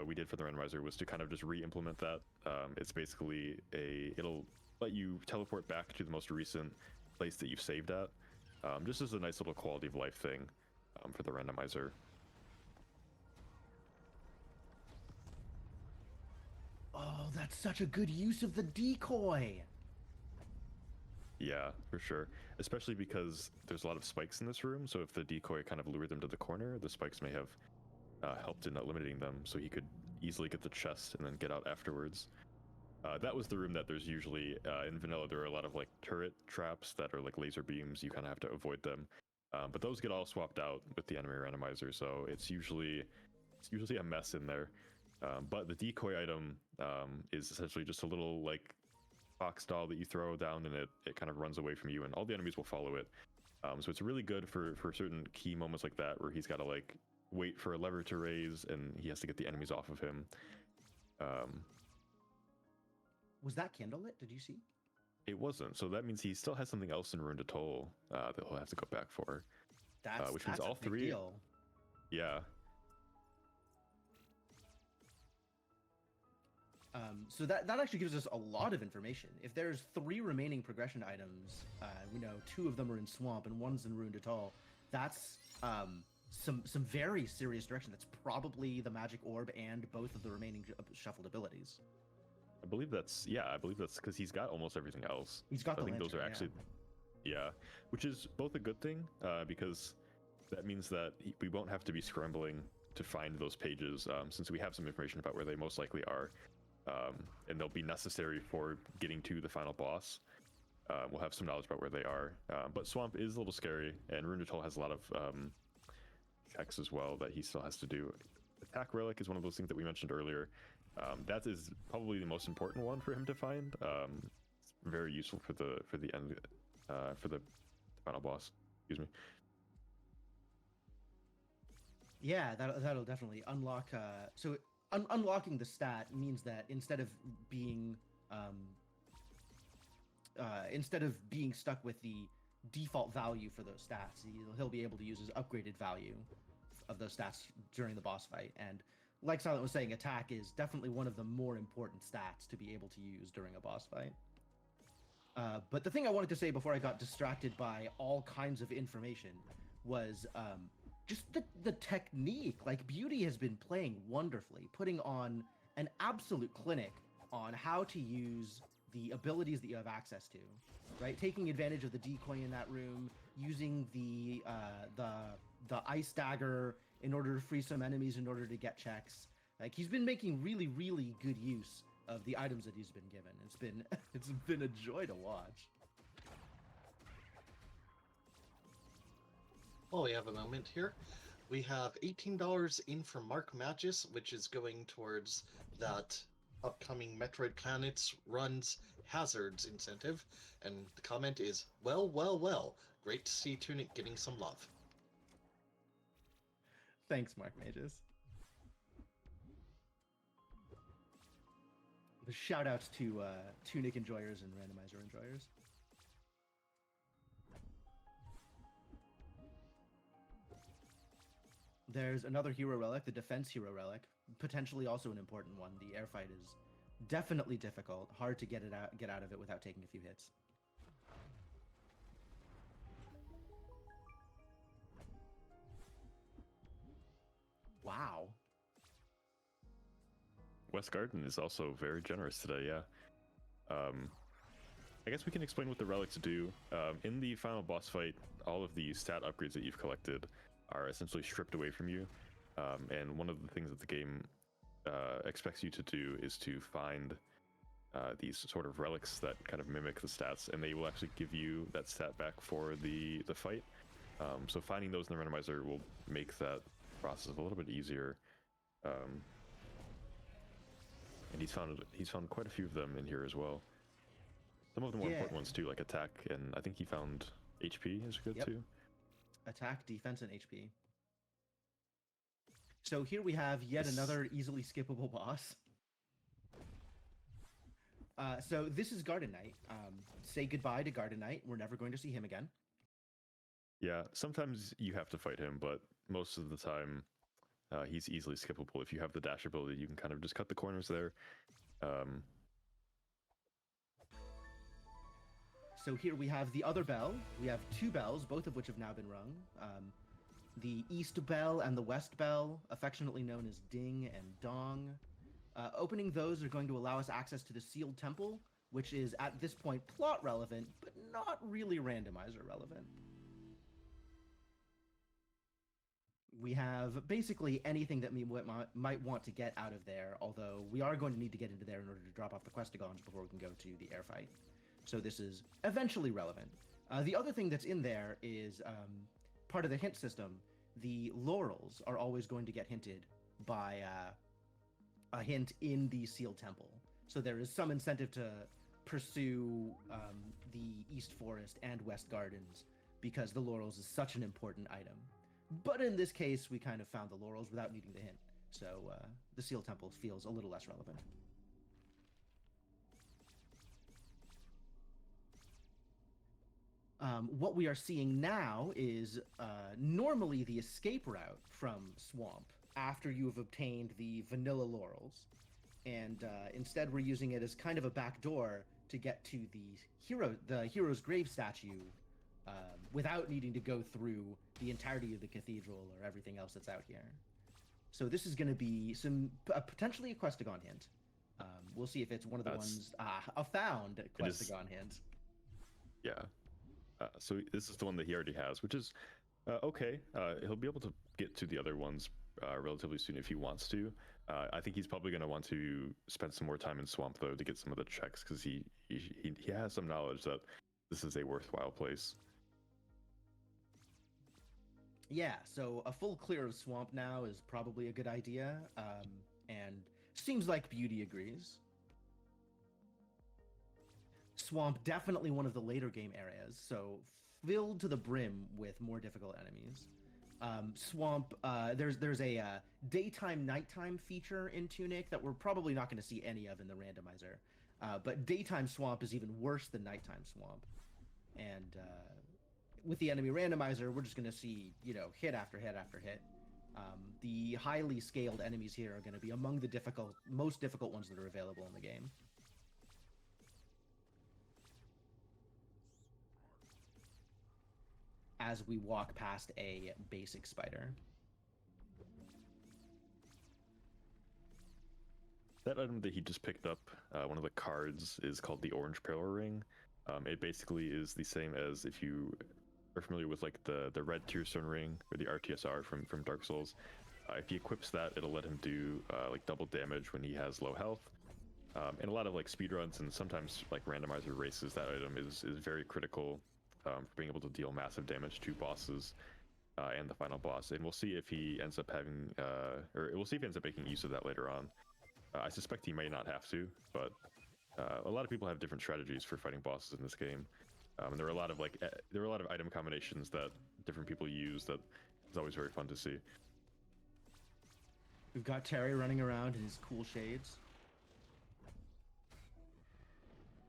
we did for the randomizer was to kind of just re-implement that. It's basically it'll let you teleport back to the most recent place that you've saved at, just as a nice little quality of life thing for the randomizer. Oh, that's such a good use of the decoy. Yeah, for sure. Especially because there's a lot of spikes in this room, so if the decoy kind of lured them to the corner, the spikes may have helped in eliminating them, so he could easily get the chest and then get out afterwards. That was the room that there's usually, in vanilla, there are a lot of like turret traps that are like laser beams. You kind of have to avoid them. But those get all swapped out with the enemy randomizer, so it's usually a mess in there. But the decoy item is essentially just a little like fox doll that you throw down, and it kind of runs away from you, and all the enemies will follow it. So it's really good for certain key moments like that, where he's got to like wait for a lever to raise, and he has to get the enemies off of him. Was that candlelit? Did you see? It wasn't, so that means he still has something else in Randothon that he'll have to go back for. Which means That's all a big three. deal. Yeah. So that actually gives us a lot of information. If there's 3 remaining progression items, we know 2 of them are in Swamp and 1's in Ruined Atoll. That's some very serious direction. That's probably the Magic Orb and both of the remaining shuffled abilities. I believe that's because he's got almost everything else. He's got I the think those are lantern, actually, yeah, which is both a good thing because that means that we won't have to be scrambling to find those pages since we have some information about where they most likely are, and they'll be necessary for getting to the final boss. We'll have some knowledge about where they are, but Swamp is a little scary, and Ruined Atoll has a lot of checks as well that he still has to do. Attack Relic is one of those things that we mentioned earlier. That is probably the most important one for him to find. It's very useful for the end for the final boss. Excuse me. Yeah, that'll definitely unlock. So unlocking the stat means that instead of being stuck with the default value for those stats, he'll be able to use his upgraded value of those stats during the boss fight. And like Silent was saying, attack is definitely one of the more important stats to be able to use during a boss fight. But the thing I wanted to say before I got distracted by all kinds of information was just the technique. Like, Beauty has been playing wonderfully, putting on an absolute clinic on how to use the abilities that you have access to, right? Taking advantage of the decoy in that room, using the ice dagger in order to free some enemies in order to get checks. Like, he's been making really, really good use of the items that he's been given. It's been a joy to watch. Well, we have a moment here. We have $18 in from Mark Magis, which is going towards that upcoming Metroid Planets runs hazards incentive. And the comment is, well, well, well. Great to see Tunic getting some love. Thanks, Mark Mages. The shout outs to Tunic enjoyers and randomizer enjoyers. There's another hero relic, the defense hero relic, potentially also an important one. The air fight is definitely difficult, hard to get out of it without taking a few hits. Wow. West Garden is also very generous today, yeah. I guess we can explain what the relics do. In the final boss fight, all of the stat upgrades that you've collected are essentially stripped away from you. And one of the things that the game expects you to do is to find these sort of relics that kind of mimic the stats, and they will actually give you that stat back for the fight. So finding those in the randomizer will make that process a little bit easier. And he's found quite a few of them in here as well. Some of the more important ones too, like attack, and I think he found HP is good too. Attack, defense, and HP. So here we have yet another easily skippable boss. So this is Garden Knight. Say goodbye to Garden Knight. We're never going to see him again. Yeah, sometimes you have to fight him, but most of the time he's easily skippable. If you have the dash ability, you can kind of just cut the corners there. So here we have the other bell. We have 2 bells, both of which have now been rung. The East Bell and the West Bell, affectionately known as Ding and Dong. Opening those are going to allow us access to the Sealed Temple, which is at this point plot relevant, but not really randomizer relevant. We have basically anything that we might want to get out of there, although we are going to need to get into there in order to drop off the Questigons before we can go to the air fight. So this is eventually relevant. The other thing that's in there is part of the hint system. The laurels are always going to get hinted by a hint in the Sealed Temple. So there is some incentive to pursue the East Forest and West Gardens because the laurels is such an important item. But in this case, we kind of found the laurels without needing the hint. So the Sealed Temple feels a little less relevant. What we are seeing now is normally the escape route from Swamp after you have obtained the vanilla laurels. And instead, we're using it as kind of a back door to get to the hero's grave statue without needing to go through the entirety of the cathedral or everything else that's out here. So this is going to be potentially a Questagon hint. We'll see if it's one of the ones a found Questagon hint. Yeah. So this is the one that he already has, which is okay. He'll be able to get to the other ones relatively soon if he wants to. I think he's probably going to want to spend some more time in Swamp though to get some of the checks because he has some knowledge that this is a worthwhile place. Yeah, so a full clear of Swamp now is probably a good idea, and seems like Beauty agrees. Swamp, definitely one of the later game areas, so filled to the brim with more difficult enemies. Swamp, there's a daytime nighttime feature in Tunic that we're probably not going to see any of in the randomizer, but daytime Swamp is even worse than nighttime Swamp, and with the enemy randomizer, we're just going to see, hit after hit after hit. The highly scaled enemies here are going to be among the most difficult ones that are available in the game. As we walk past a basic spider. That item that he just picked up, one of the cards, is called the Orange Power Ring. It basically is the same as if you are familiar with like the red Tearstone Ring or the RTSR from Dark Souls. If he equips that, it'll let him do like double damage when he has low health. And a lot of like speedruns and sometimes like randomizer races, that item is very critical for being able to deal massive damage to bosses and the final boss. And we'll see if he ends up having, or we'll see if he ends up making use of that later on. I suspect he may not have to, but a lot of people have different strategies for fighting bosses in this game. And there are a lot of item combinations that different people use that is always very fun to see. We've got Terry running around in his cool shades.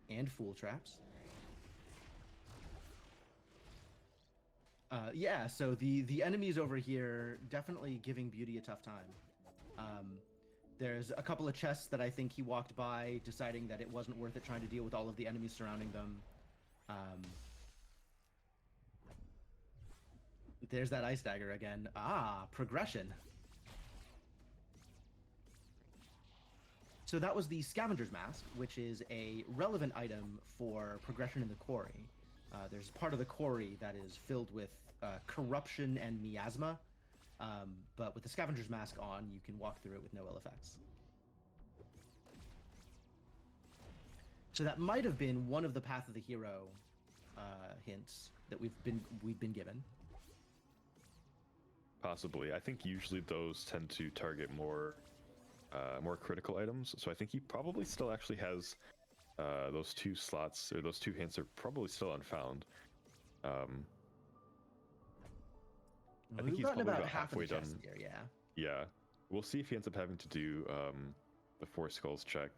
And fool traps. Yeah, so the enemies over here definitely giving Beauty a tough time. There's a couple of chests that I think he walked by, deciding that it wasn't worth it trying to deal with all of the enemies surrounding them. There's that ice dagger again. Progression. So that was the Scavenger's Mask, which is a relevant item for progression in the quarry. There's part of the quarry that is filled with corruption and miasma, but with the Scavenger's Mask on, you can walk through it with no ill effects. So that might have been one of the Path of the Hero hints that we've been given. Possibly. I think usually those tend to target more critical items, so I think he probably still actually has those two slots, or those two hints are probably still unfound. I think he's probably about halfway done. Here, yeah. Yeah. We'll see if he ends up having to do the Four Skulls check.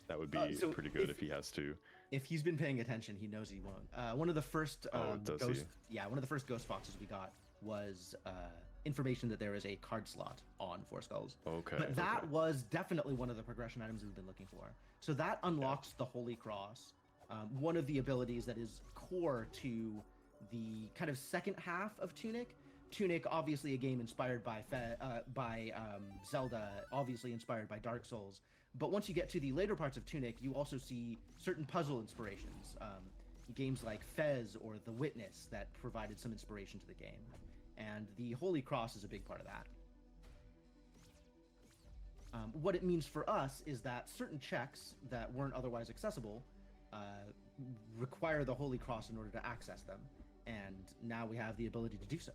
That would be pretty good if he has to. If he's been paying attention, he knows he won't. One of the first one of the first ghost boxes we got was information that there is a card slot on Four Skulls. Okay. But that was definitely one of the progression items we've been looking for. So that unlocks the Holy Cross, one of the abilities that is core to the kind of second half of Tunic. Tunic, obviously a game inspired by Zelda, obviously inspired by Dark Souls. But once you get to the later parts of Tunic, you also see certain puzzle inspirations. Games like Fez or The Witness that provided some inspiration to the game. And the Holy Cross is a big part of that. What it means for us is that certain checks that weren't otherwise accessible require the Holy Cross in order to access them. And now we have the ability to do so.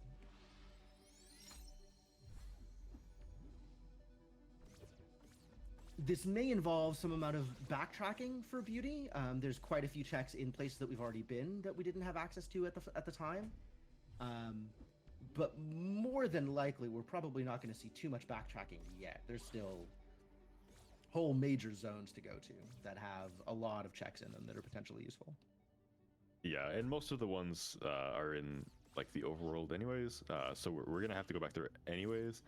This may involve some amount of backtracking for Beauty. There's quite a few checks in places that we've already been that we didn't have access to at the time. But more than likely, we're probably not going to see too much backtracking yet. There's still whole major zones to go to that have a lot of checks in them that are potentially useful. Yeah, and most of the ones are in like the overworld anyways, so we're gonna have to go back there anyways.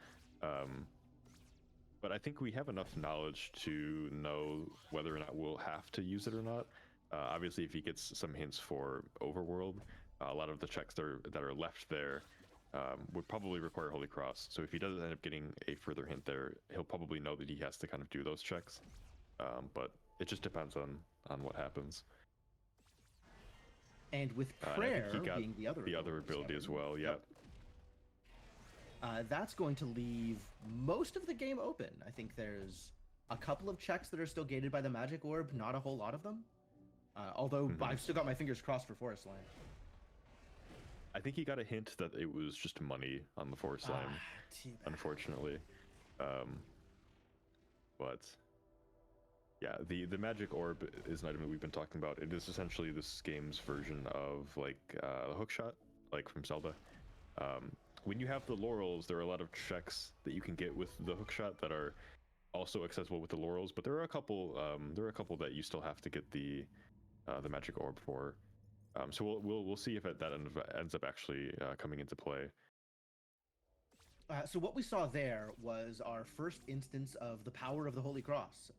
But I think we have enough knowledge to know whether or not we'll have to use it or not. Obviously, if he gets some hints for overworld, a lot of the checks that are left there would probably require Holy Cross. So if he does end up getting a further hint there, he'll probably know that he has to kind of do those checks. But it just depends on what happens. And with And I prayer think he got being the other ability as discovered, well. Yeah. that's going to leave most of the game open. I think there's a couple of checks that are still gated by the magic orb, not a whole lot of them. Although I've still got my fingers crossed for Forest Slime. I think he got a hint that it was just money on the Forest Slime, unfortunately. But yeah, the magic orb is an item that we've been talking about. It is essentially this game's version of like the hook shot, like from Zelda. When you have the laurels, there are a lot of checks that you can get with the hook shot that are also accessible with the laurels, but there are a couple that you still have to get the magic orb for. So we'll see if that ends up actually coming into play. So what we saw there was our first instance of the power of the Holy Cross.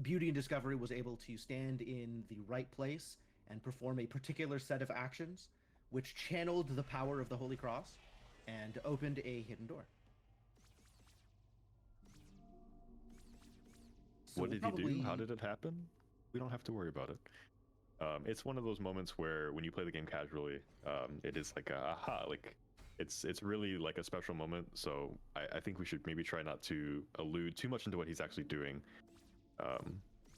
Beauty and Discovery was able to stand in the right place and perform a particular set of actions, which channeled the power of the Holy Cross and opened a hidden door. So What did he do? How did it happen? We don't have to worry about it. It's one of those moments where when you play the game casually, it is like aha, like it's really like a special moment. So I think we should maybe try not to allude too much into what he's actually doing,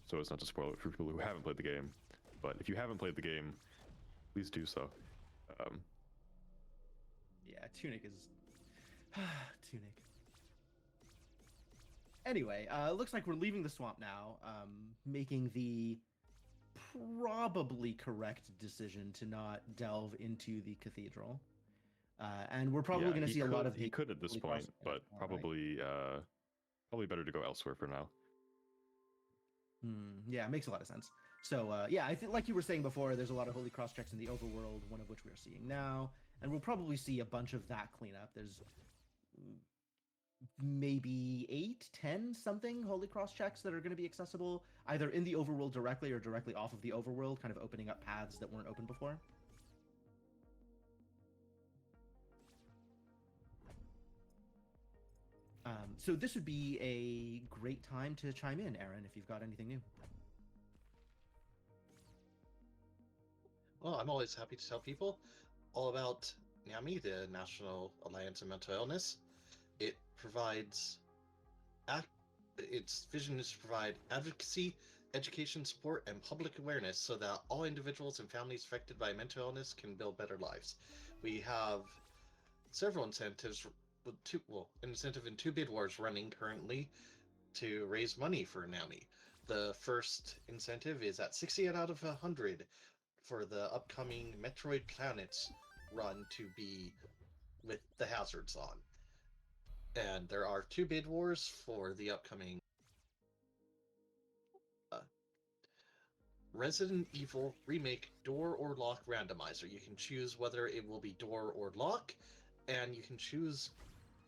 so as not to spoil it for people who haven't played the game. But if you haven't played the game, please do so. Yeah, Tunic is Tunic. Anyway, looks like we're leaving the swamp now, making the probably correct decision to not delve into the cathedral. And we're probably going to see a lot of he could at this point, but probably probably better to go elsewhere for now. Yeah, it makes a lot of sense. So yeah, I think like you were saying before, there's a lot of Holy Cross checks in the overworld, one of which we are seeing now, and we'll probably see a bunch of that cleanup. There's maybe 8, 10 something Holy Cross checks that are going to be accessible either in the overworld directly or directly off of the overworld, kind of opening up paths that weren't open before. So this would be a great time to chime in, Aaron, if you've got anything new. Well, I'm always happy to tell people all about NAMI, the National Alliance on Mental Illness. It provides its vision is to provide advocacy, education, support, and public awareness so that all individuals and families affected by mental illness can build better lives. We have several incentives, an incentive in 2 bid wars running currently to raise money for NAMI. The first incentive is at 68 out of 100 for the upcoming Metroid Planets run to be with the hazards on. And there are 2 bid wars for the upcoming Resident Evil Remake Door or Lock Randomizer. You can choose whether it will be door or lock, and you can choose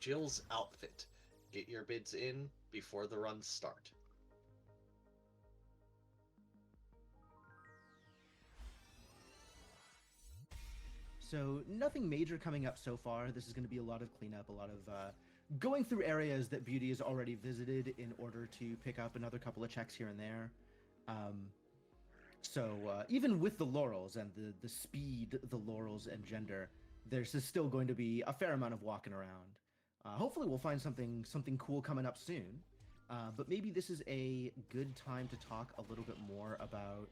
Jill's outfit. Get your bids in before the runs start. So nothing major coming up so far. This is going to be a lot of cleanup, a lot of going through areas that Beauty has already visited in order to pick up another couple of checks here and there. So even with the laurels and the speed the laurels engender, there's still going to be a fair amount of walking around. Hopefully we'll find something cool coming up soon. But maybe this is a good time to talk a little bit more about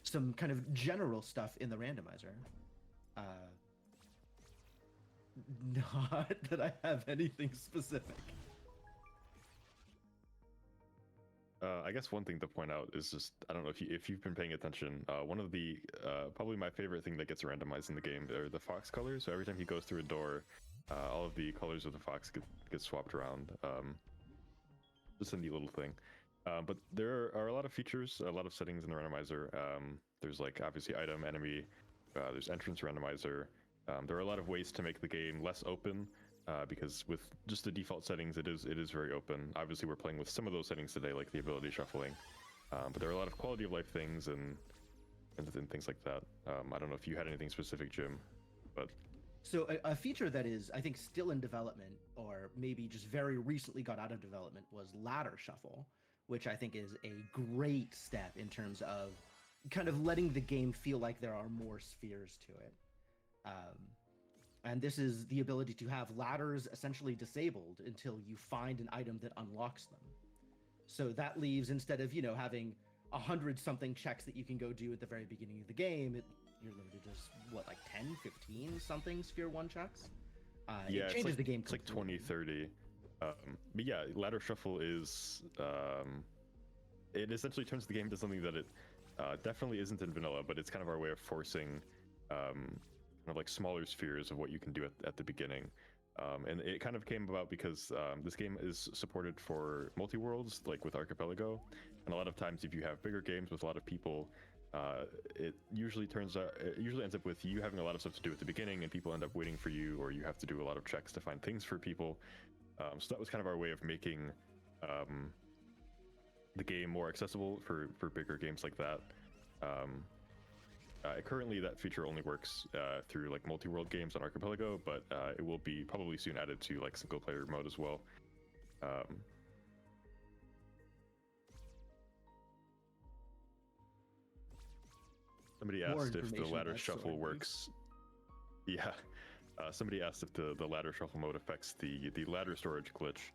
some kind of general stuff in the randomizer. Not that I have anything specific. I guess one thing to point out is just, I don't know if you've been paying attention, one of the probably my favorite thing that gets randomized in the game are the fox colors. So every time he goes through a door, all of the colors of the fox get swapped around. Just a neat little thing. But there are a lot of features, a lot of settings in the randomizer. There's like obviously item, enemy, there's entrance randomizer. There are a lot of ways to make the game less open, because with just the default settings, it is very open. Obviously, we're playing with some of those settings today, like the ability shuffling, but there are a lot of quality of life things and things like that. I don't know if you had anything specific, Jim, but So a feature that is, I think, still in development, or maybe just very recently got out of development, was ladder shuffle, which I think is a great step in terms of kind of letting the game feel like there are more spheres to it. And this is the ability to have ladders essentially disabled until you find an item that unlocks them. So that leaves, instead of, having 100 something checks that you can go do at the very beginning of the game, you're limited to what, like 10, 15 something sphere 1 checks. yeah, it changes the game it's like completely. 20, 30. But yeah, ladder shuffle is it essentially turns the game to something that it definitely isn't in vanilla, but it's kind of our way of forcing kind of like smaller spheres of what you can do at the beginning. And it kind of came about because this game is supported for multi-worlds, like with Archipelago, and a lot of times if you have bigger games with a lot of people, it usually ends up with you having a lot of stuff to do at the beginning, and people end up waiting for you, or you have to do a lot of checks to find things for people. So that was kind of our way of making the game more accessible for bigger games like that. Currently, that feature only works through like multi-world games on Archipelago, but it will be probably soon added to like single-player mode as well. Somebody asked if the ladder shuffle works. Yeah, somebody asked if the ladder shuffle mode affects the ladder storage glitch.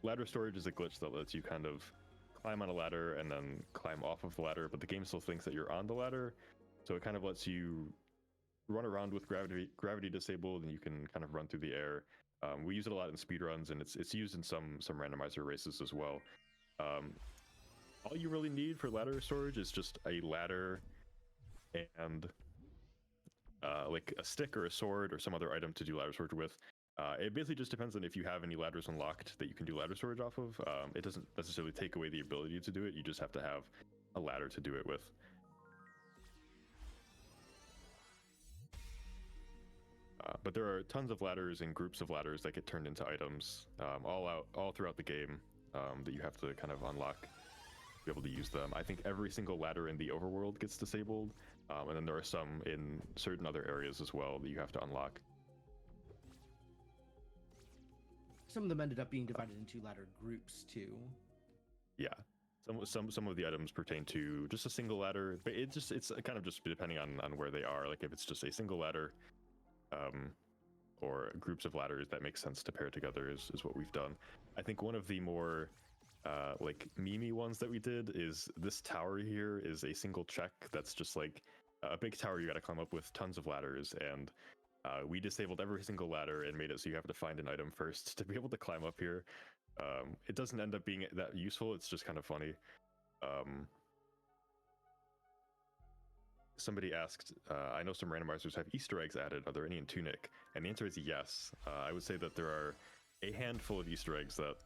Ladder storage is a glitch that lets you kind of climb on a ladder and then climb off of the ladder, but the game still thinks that you're on the ladder, so it kind of lets you run around with gravity disabled, and you can kind of run through the air. We use it a lot in speedruns, and it's used in some randomizer races as well. All you really need for ladder storage is just a ladder and like a stick or a sword or some other item to do ladder storage with. It basically just depends on if you have any ladders unlocked that you can do ladder storage off of. It doesn't necessarily take away the ability to do it. You just have to have a ladder to do it with. But there are tons of ladders and groups of ladders that get turned into items all throughout the game that you have to kind of unlock to be able to use them. I think every single ladder in the overworld gets disabled, and then there are some in certain other areas as well that you have to unlock. Some of them ended up being divided into ladder groups too. Yeah, some of the items pertain to just a single ladder, but it's kind of just depending on where they are. Like if it's just a single ladder, or groups of ladders that make sense to pair together is what we've done. I think one of the more like meme ones that we did is this tower here is a single check that's just like a big tower you got to climb up with tons of ladders, and we disabled every single ladder and made it so you have to find an item first to be able to climb up here. It doesn't end up being that useful, it's just kind of funny. Somebody asked, I know some randomizers have Easter eggs added. Are there any in Tunic? And the answer is yes. I would say that there are a handful of Easter eggs that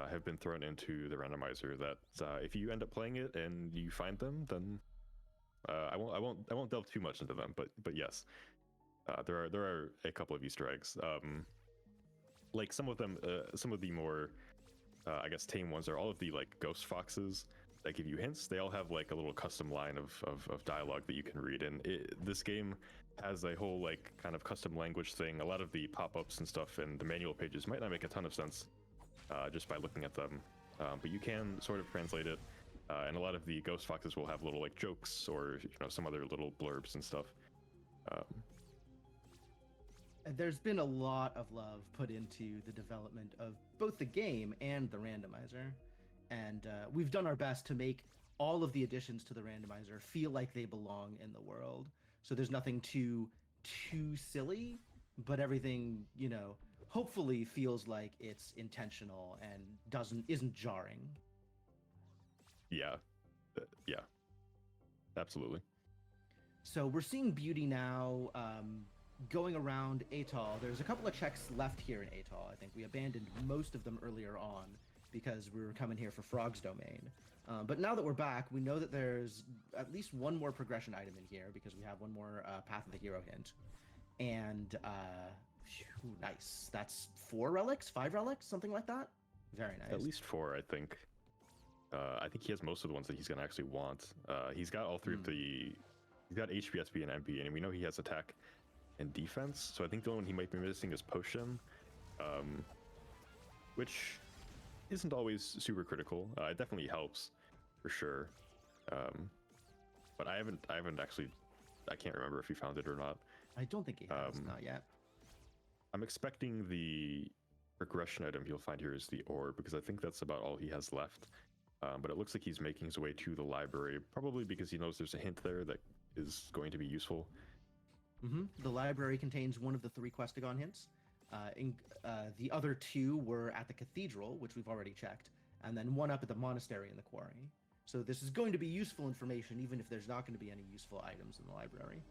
have been thrown into the randomizer that if you end up playing it and you find them, then I won't delve too much into them. But yes. There are a couple of Easter eggs. Like some of them, some of the more, I guess, tame ones are all of the like ghost foxes that give you hints. They all have like a little custom line of dialogue that you can read. And this game has a whole like kind of custom language thing. A lot of the pop-ups and stuff and the manual pages might not make a ton of sense just by looking at them. But you can sort of translate it. And a lot of the ghost foxes will have little like jokes or some other little blurbs and stuff. There's been a lot of love put into the development of both the game and the randomizer, and we've done our best to make all of the additions to the randomizer feel like they belong in the world. So there's nothing too silly, but everything, hopefully feels like it's intentional and isn't jarring. Yeah, absolutely. So we're seeing beauty now. Going around Atoll, there's a couple of checks left here in Atoll. I think we abandoned most of them earlier on because we were coming here for Frog's Domain. But now that we're back, we know that there's at least one more progression item in here because we have one more Path of the Hero hint. And nice. That's 4 relics, 5 relics, something like that. Very nice. At least 4, I think. I think he has most of the ones that he's gonna actually want. He's got all 3 of the. He's got HP, SP, and MP, and we know he has attack and defense. So I think the only one he might be missing is potion, which isn't always super critical. It definitely helps, for sure. But I haven't actually. I can't remember if he found it or not. I don't think he has, not yet. I'm expecting the progression item you'll find here is the orb, because I think that's about all he has left. But it looks like he's making his way to the library, probably because he knows there's a hint there that is going to be useful. The library contains one of the 3 Questagon hints. The other 2 were at the cathedral, which we've already checked, and then 1 up at the monastery in the quarry. So this is going to be useful information, even if there's not going to be any useful items in the library.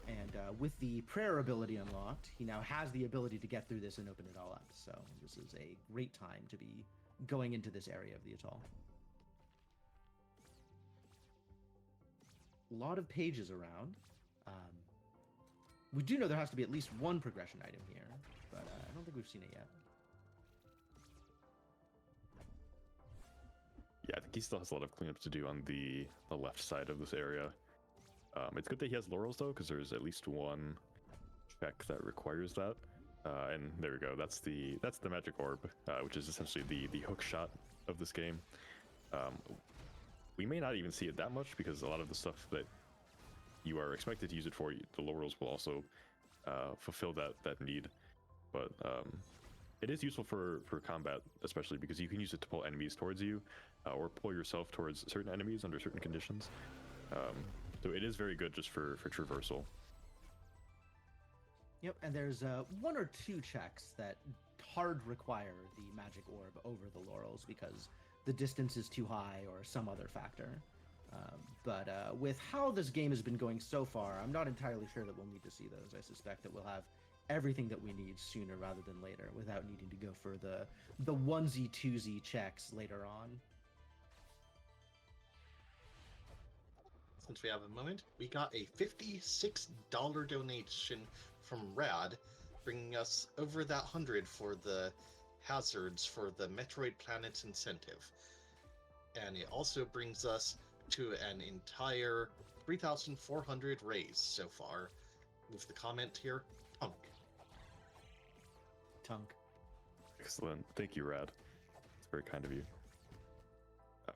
And with the prayer ability unlocked, he now has the ability to get through this and open it all up. So this is a great time to be going into this area of the atoll. A lot of pages around. We do know there has to be at least 1 progression item here, but I don't think we've seen it yet. Yeah, I think he still has a lot of cleanup to do on the left side of this area. It's good that he has laurels though, because there's at least 1 check that requires that. And there we go. That's the magic orb, which is essentially the hook shot of this game. We may not even see it that much because a lot of the stuff that you are expected to use it for, the laurels will also fulfill that need. But it is useful for combat, especially because you can use it to pull enemies towards you, or pull yourself towards certain enemies under certain conditions. So it is very good just for traversal. Yep, and there's 1 or 2 checks that hard require the magic orb over the laurels because the distance is too high or some other factor. But with how this game has been going so far, I'm not entirely sure that we'll need to see those. I suspect that we'll have everything that we need sooner rather than later without needing to go for the onesie twosie checks later on. Since we have a moment, we got a $56 donation from Rad, bringing us over that 100 for the hazards for the Metroid Planet incentive. And it also brings us to an entire 3,400 raise so far, with the comment here, Tunk. Tunk. Excellent. Thank you, Rad. It's very kind of you.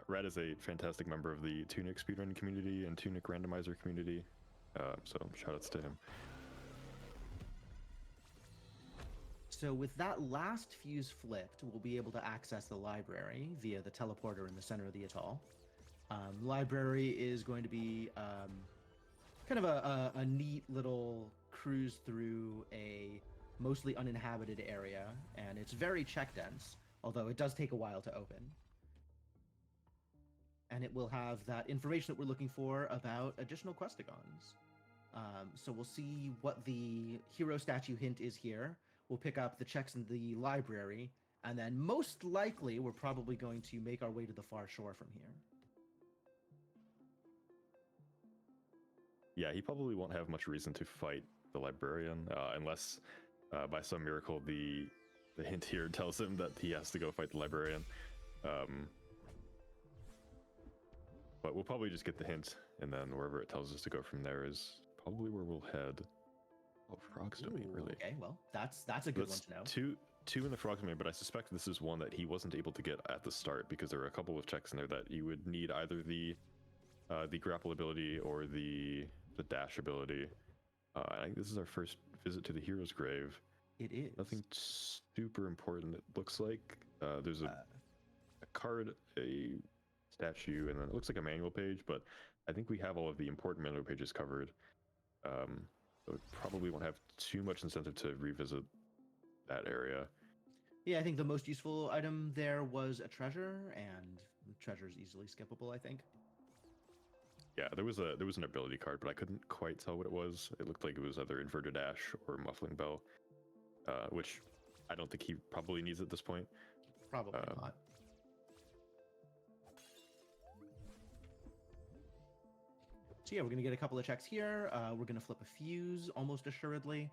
Rad is a fantastic member of the Tunic speedrun community and Tunic randomizer community, so shoutouts to him. So with that last fuse flipped, we'll be able to access the library via the teleporter in the center of the atoll. Library is going to be kind of a neat little cruise through a mostly uninhabited area, and it's very check dense, although it does take a while to open. And it will have that information that we're looking for about additional Questagons. So we'll see what the hero statue hint is here. We'll pick up the checks in the library, and then most likely we're probably going to make our way to the far shore from here. Yeah, he probably won't have much reason to fight the librarian, unless by some miracle the hint here tells him that he has to go fight the librarian. But we'll probably just get the hint, and then wherever it tells us to go from there is probably where we'll head. Oh, Frog's Domain, really? Okay, well, that's a good one to know. Two in the Frog's Domain, but I suspect this is one that he wasn't able to get at the start because there are a couple of checks in there that you would need either the grapple ability or the dash ability. I think this is our first visit to the hero's grave. It is. Nothing super important, it looks like. There's a card, a statue, and then it looks like a manual page, but I think we have all of the important manual pages covered. So we probably won't have too much incentive to revisit that area. Yeah, I think the most useful item there was a treasure, and the treasure is easily skippable, I think. Yeah, there was an ability card, but I couldn't quite tell what it was. It looked like it was either Inverted Ash or Muffling Bell, which I don't think he probably needs at this point. Probably not. So yeah, we're gonna get a couple of checks here. We're gonna flip a fuse almost assuredly,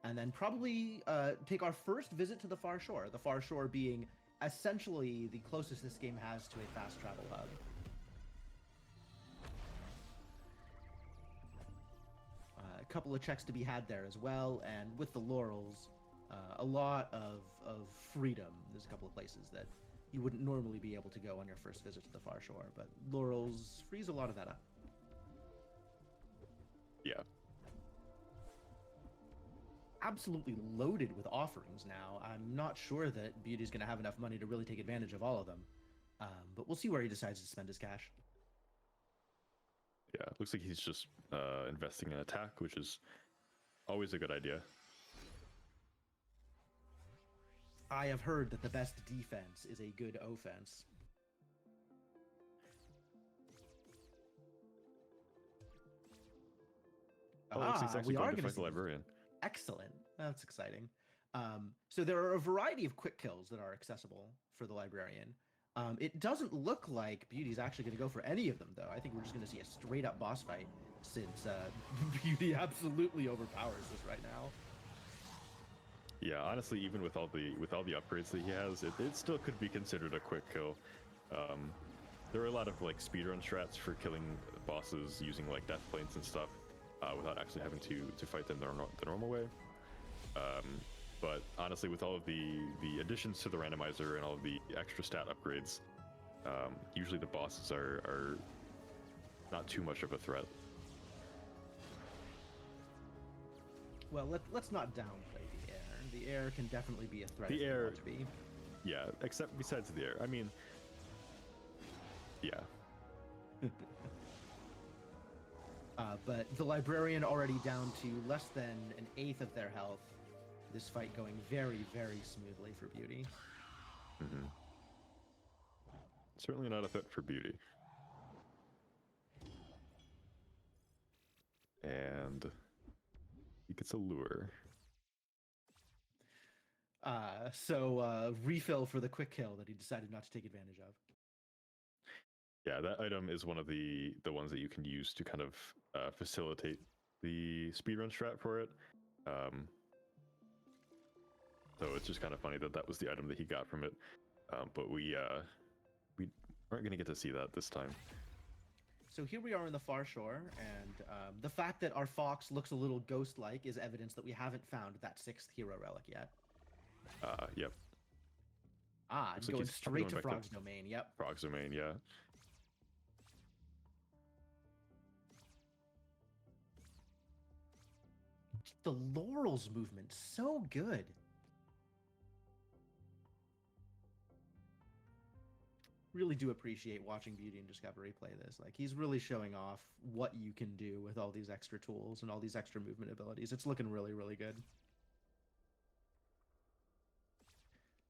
and then probably take our first visit to the far shore. The far shore being essentially the closest this game has to a fast travel hub. A couple of checks to be had there as well, and with the laurels, a lot of freedom. There's a couple of places that you wouldn't normally be able to go on your first visit to the far shore, but laurels frees a lot of that up. Yeah. Absolutely loaded with offerings now. I'm not sure that Beauty's going to have enough money to really take advantage of all of them, but we'll see where he decides to spend his cash. Yeah, looks like he's just investing in attack, which is always a good idea. I have heard that the best defense is a good offense. Oh, looks like he's actually we are going to going fight the librarian. Excellent. That's exciting. So there are a variety of quick kills that are accessible for the librarian. It doesn't look like Beauty's actually going to go for any of them, though. I think we're just going to see a straight-up boss fight, since Beauty absolutely overpowers this right now. Yeah, honestly, even with all the upgrades that he has, it still could be considered a quick kill. There are a lot of like speedrun strats for killing bosses using like death planes and stuff, without actually having to fight them the normal way. But honestly, with all of the additions to the randomizer and all of the extra stat upgrades, usually the bosses are not too much of a threat. Well, let's not downplay the air. The air can definitely be a threat. The air, to be. Yeah, except besides the air. I mean, yeah. But the librarian already down to less than an eighth of their health. This fight going very, very smoothly for Beauty. Mm-hmm. Certainly not a threat for Beauty. And he gets a lure. So refill for the quick kill that he decided not to take advantage of. Yeah, that item is one of the ones that you can use to kind of facilitate the speedrun strat for it. So it's just kind of funny that that was the item that he got from it. But we aren't going to get to see that this time. So here we are in the far shore, and the fact that our fox looks a little ghost-like is evidence that we haven't found that sixth hero relic yet. Yep. It's like going he's straight going to back to Frog's domain. Yep. Frog's domain, yeah. The laurels movement, so good. Really do appreciate watching Beauty and Discovery play this. Like, he's really showing off what you can do with all these extra tools and all these extra movement abilities. It's looking really, really good.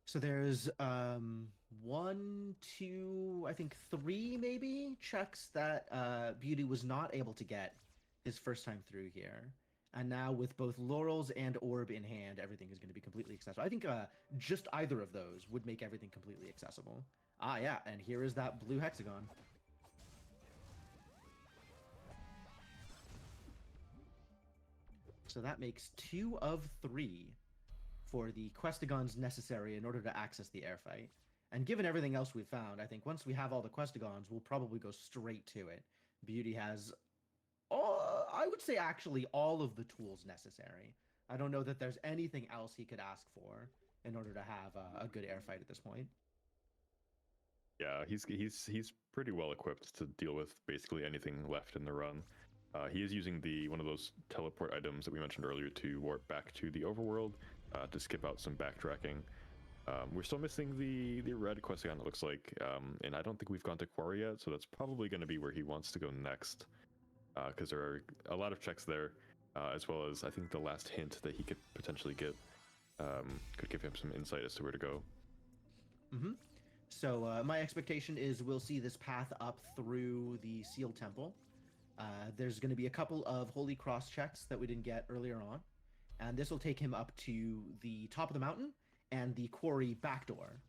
So there's one, two, I think three maybe checks that Beauty was not able to get his first time through here. And now with both laurels and orb in hand, everything is going to be completely accessible. I think just either of those would make everything completely accessible. Yeah, and here is that blue hexagon. So that makes 2 of 3 for the questigons necessary in order to access the air fight. And given everything else we've found, I think once we have all the questigons, we'll probably go straight to it. Beauty has, I would say actually all of the tools necessary. I don't know that there's anything else he could ask for in order to have a good air fight at this point. Yeah, he's pretty well equipped to deal with basically anything left in the run. He is using one of those teleport items that we mentioned earlier to warp back to the overworld, to skip out some backtracking. We're still missing the red questigon, it looks like, and I don't think we've gone to Quarry yet, so that's probably going to be where he wants to go next, because there are a lot of checks there, as well as I think the last hint that he could potentially get could give him some insight as to where to go. Mm-hmm. So my expectation is we'll see this path up through the Sealed Temple. There's going to be a couple of Holy Cross checks that we didn't get earlier on, and this will take him up to the top of the mountain and the Quarry backdoor,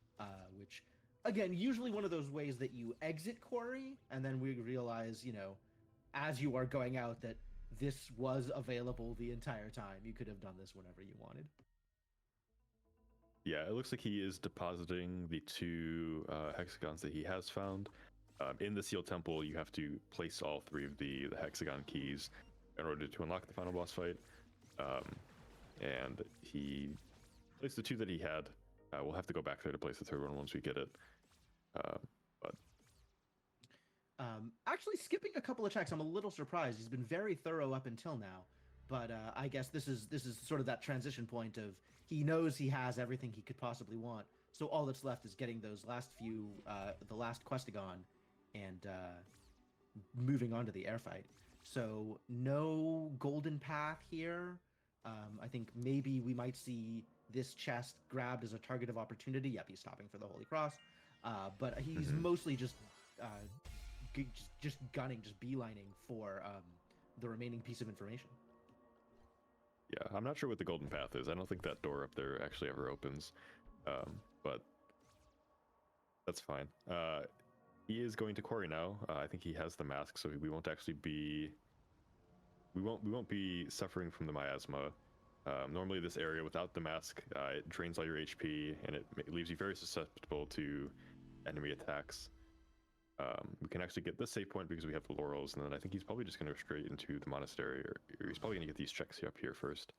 which, again, usually one of those ways that you exit Quarry, and then we realize, as you are going out that this was available the entire time. You could have done this whenever you wanted. Yeah, it looks like he is depositing the 2 hexagons that he has found. In the Seal Temple, you have to place all 3 of the hexagon keys in order to unlock the final boss fight. And he placed the 2 that he had. We'll have to go back there to place the 3rd one once we get it. But Actually, skipping a couple of checks, I'm a little surprised. He's been very thorough up until now, but I guess this is sort of that transition point of he knows he has everything he could possibly want. So all that's left is getting those last few, the last Questagon, and moving on to the air fight. So no golden path here. I think maybe we might see this chest grabbed as a target of opportunity. Yep, he's stopping for the Holy Cross, but he's mostly just gunning, just beelining for the remaining piece of information. yeah, I'm not sure what the golden path is. I don't think that door up there actually ever opens, but that's fine. He is going to quarry now. I think he has the mask, so we won't actually be. We won't be suffering from the miasma. Normally, this area without the mask, it drains all your HP and it leaves you very susceptible to enemy attacks. We can actually get this save point because we have the laurels, and then I think he's probably just going to go straight into the monastery, or he's probably going to get these checks up here first.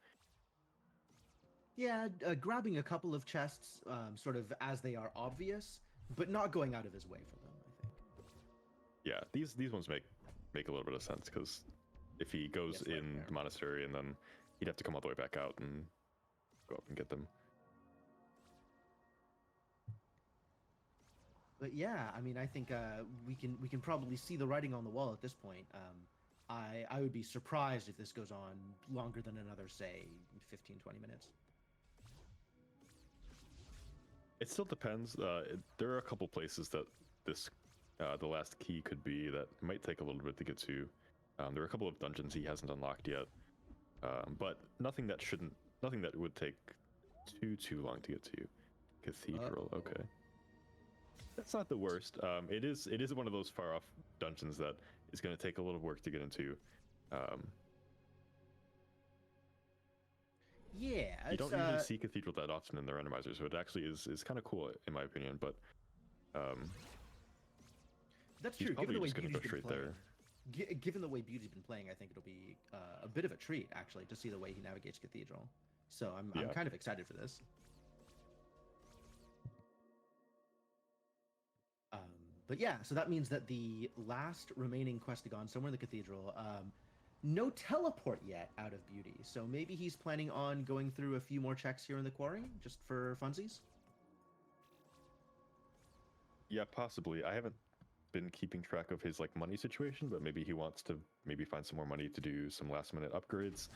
Yeah, grabbing a couple of chests, sort of as they are obvious, but not going out of his way for them, I think. Yeah, these ones make a little bit of sense, because if he goes Yes, right in there. the monastery and then he'd have to come all the way back out and go up and get them. But yeah, I mean, I think we can probably see the writing on the wall at this point. I would be surprised if this goes on longer than another, say, 15, 20 minutes. It still depends. There are a couple places that this the last key could be that might take a little bit to get to. There are a couple of dungeons he hasn't unlocked yet, but nothing that would take too long to get to. Cathedral, okay. That's not the worst. It is one of those far off dungeons that is going to take a little work to get into. Yeah, You don't usually see Cathedral that often in the randomizer, so it actually is kind of cool in my opinion. But that's he's true. probably Given the way just going to Beauty's go been straight playing, there. given the way Beauty's been playing, I think it'll be a bit of a treat actually to see the way he navigates Cathedral. So I'm Yeah. kind of excited for this. But yeah, so that means that the last remaining Questagon somewhere in the Cathedral, no teleport yet out of Beauty. So maybe he's planning on going through a few more checks here in the quarry just for funsies. Yeah, possibly. I haven't been keeping track of his money situation, but maybe he wants to find some more money to do some last minute upgrades.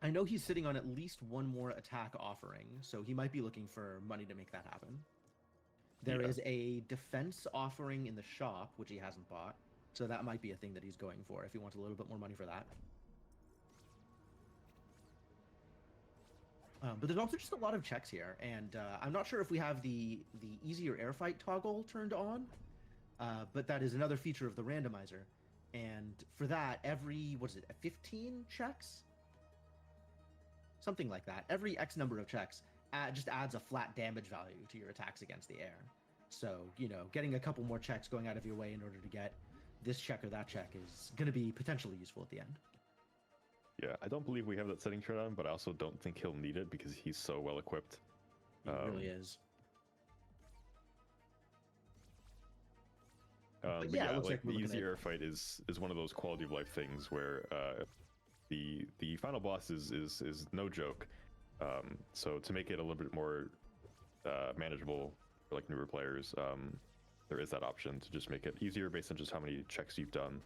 I know he's sitting on at least one more attack offering, so he might be looking for money to make that happen. There is a defense offering in the shop, which he hasn't bought, so that might be a thing that he's going for if he wants a little bit more money for that. But there's also just a lot of checks here, and I'm not sure if we have the easier air fight toggle turned on, but that is another feature of the randomizer. And for that, every, 15 checks? Something like that. Every X number of checks just adds a flat damage value to your attacks against the air. So, getting a couple more checks going out of your way in order to get this check or that check is going to be potentially useful at the end. Yeah, I don't believe we have that setting turned on, but I also don't think he'll need it because he's so well equipped. It really is. But yeah, yeah, it looks like the we're looking easy at- air fight is one of those quality of life things where the final boss is no joke. So to make it a little bit more manageable for newer players, there is that option to just make it easier based on just how many checks you've done.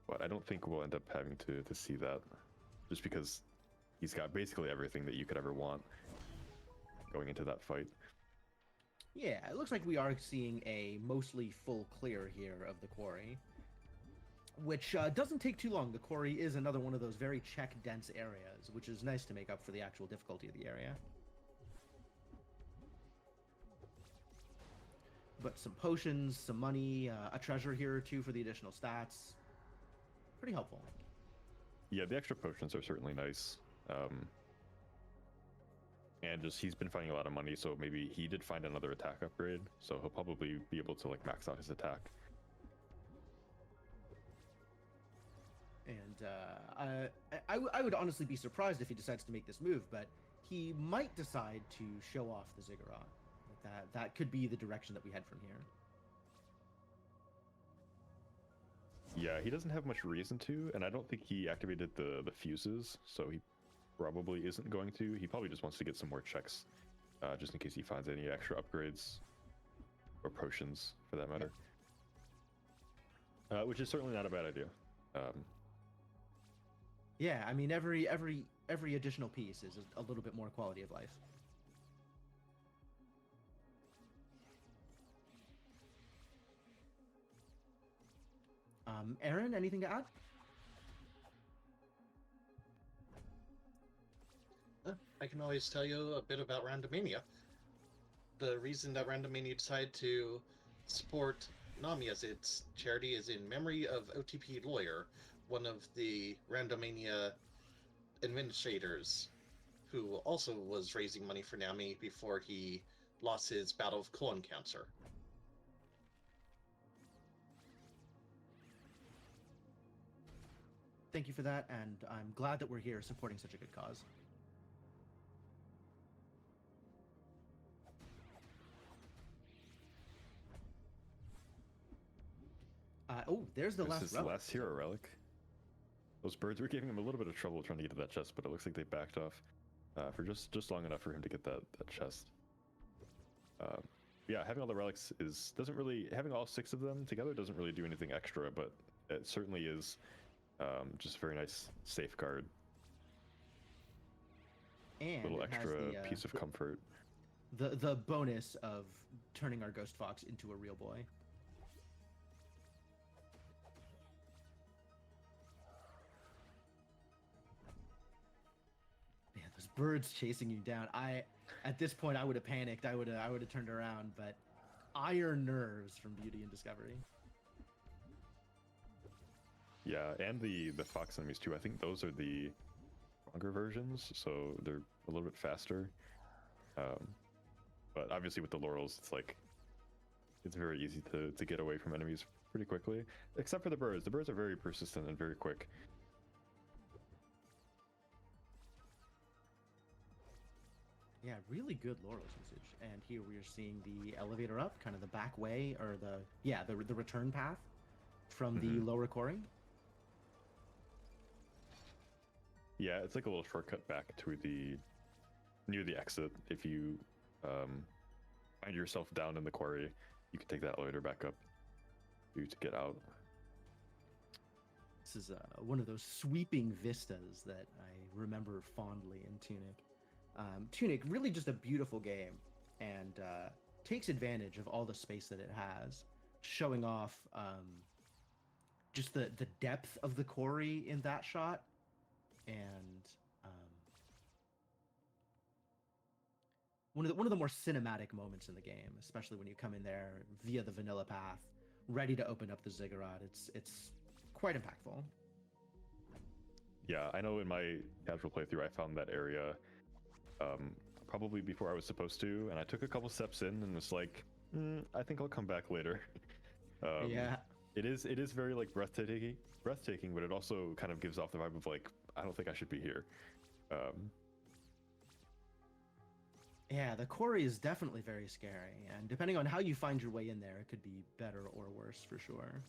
But I don't think we'll end up having to see that, just because he's got basically everything that you could ever want going into that fight. Yeah, it looks like we are seeing a mostly full clear here of the quarry, which doesn't take too long. The quarry is another one of those very check-dense areas, which is nice to make up for the actual difficulty of the area. but some potions, some money, a treasure here or two for the additional stats. Pretty helpful. Yeah, the extra potions are certainly nice. And just he's been finding a lot of money, so maybe he did find another attack upgrade, so he'll probably be able to like max out his attack. And I would honestly be surprised if he decides to make this move, but he might decide to show off the Ziggurat. That could be the direction that we head from here. Yeah, he doesn't have much reason to, and I don't think he activated the fuses, so he probably isn't going to. He probably just wants to get some more checks, just in case he finds any extra upgrades or potions, for that matter. Which is certainly not a bad idea. Yeah, I mean every additional piece is a little bit more quality of life. Aaron, anything to add? I can always tell you a bit about Randomania. The reason that Randomania decided to support NAMI as its charity is in memory of OTP Lawyer, one of the Randomania administrators, who also was raising money for NAMI before he lost his battle of colon cancer. Thank you for that, and I'm glad that we're here supporting such a good cause. Oh, there's the This last is relic. the last hero relic. Those birds were giving him a little bit of trouble trying to get to that chest, but it looks like they backed off for just long enough for him to get that chest. Yeah, having all the relics doesn't really, having all 6 of them together doesn't really do anything extra, but it certainly is just a very nice safeguard. And Little it has extra the, piece of comfort. The bonus of turning our ghost fox into a real boy. Man, those birds chasing you down. At this point I would have panicked. I would have turned around, but iron nerves from Beauty and Discovery. Yeah, and the fox enemies too. I think those are the stronger versions, so they're a little bit faster. But obviously with the laurels, it's very easy to get away from enemies pretty quickly, except for the birds. The birds are very persistent and very quick. Yeah, really good laurels usage. And here we are seeing the elevator up, kind of the back way, or the return path from the lower quarry. Yeah, it's like a little shortcut back to near the exit. If you find yourself down in the quarry, you can take that elevator back up to get out. This is one of those sweeping vistas that I remember fondly in Tunic. Tunic, really just a beautiful game, and takes advantage of all the space that it has, showing off just the depth of the quarry in that shot, and one of the more cinematic moments in the game, especially when you come in there via the vanilla path, ready to open up the ziggurat. It's quite impactful. Yeah, I know in my casual playthrough I found that area probably before I was supposed to, and I took a couple steps in and was like, I think I'll come back later. Yeah. It is very like breathtaking, but it also kind of gives off the vibe of like, I don't think I should be here. Yeah, the quarry is definitely very scary, and depending on how you find your way in there, it could be better or worse for sure.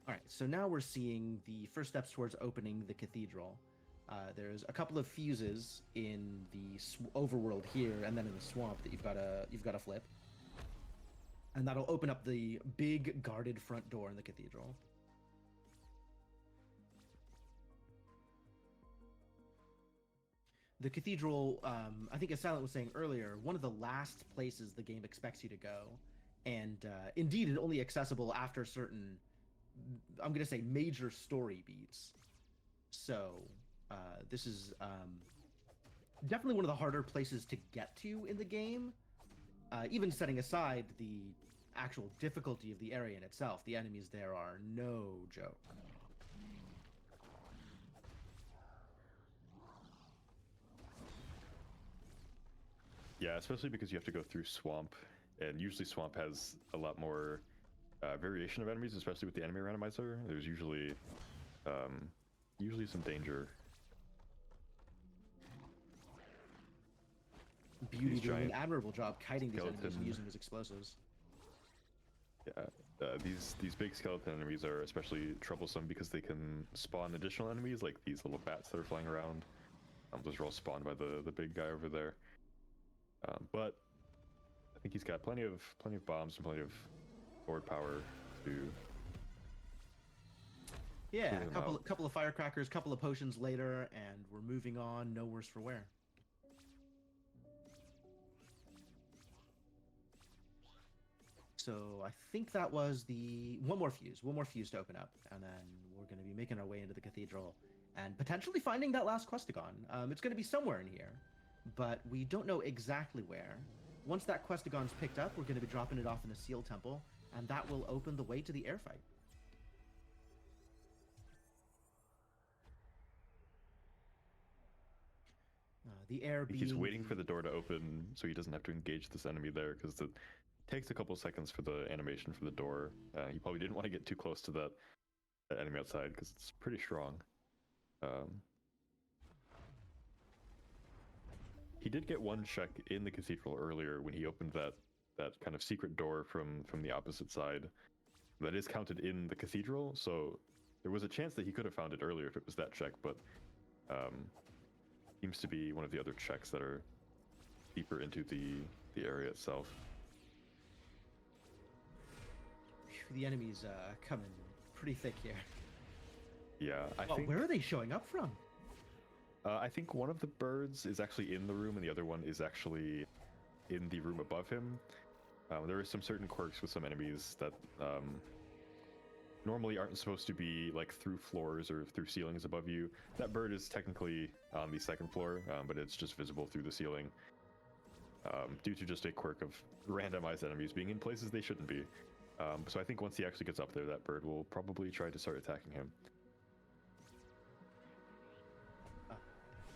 All right, so now we're seeing the first steps towards opening the cathedral. There's a couple of fuses in the overworld here, and then in the swamp that you've got to flip, and that'll open up the big guarded front door in the cathedral. The cathedral, I think as Silent was saying earlier, one of the last places the game expects you to go, and indeed, it's only accessible after certain, I'm going to say, major story beats. So this is definitely one of the harder places to get to in the game, Even setting aside the actual difficulty of the area in itself, the enemies there are no joke. Yeah, especially because you have to go through swamp, and usually swamp has a lot more variation of enemies, especially with the enemy randomizer. There's usually some danger. Beauty These doing an giant admirable job kiting these enemies and skeleton- using his explosives. Yeah, these big skeleton enemies are especially troublesome because they can spawn additional enemies, like these little bats that are flying around. Those are all spawned by the big guy over there. But I think he's got plenty of bombs and plenty of forward power to. Yeah, clear them out. couple of firecrackers, couple of potions later, and we're moving on. No worse for wear. So I think that was the one more fuse to open up, and then we're going to be making our way into the cathedral and potentially finding that last questagon. It's going to be somewhere in here, but we don't know exactly where. Once that questagon's picked up, we're going to be dropping it off in the Seal Temple, and that will open the way to the air fight. The air being He's waiting for the door to open so he doesn't have to engage this enemy there, because it takes a couple seconds for the animation for the door. He probably didn't want to get too close to that enemy outside because it's pretty strong. He did get one check in the cathedral earlier when he opened that kind of secret door from the opposite side. That is counted in the cathedral, so there was a chance that he could have found it earlier if it was that check, but seems to be one of the other checks that are deeper into the area itself. The enemy's coming pretty thick here. Yeah, I Well, think. where are they showing up from? I think one of the birds is actually in the room, and the other one is actually in the room above him. There are some certain quirks with some enemies that normally aren't supposed to be like through floors or through ceilings above you. That bird is technically on the second floor, but it's just visible through the ceiling due to just a quirk of randomized enemies being in places they shouldn't be. So I think once he actually gets up there, that bird will probably try to start attacking him.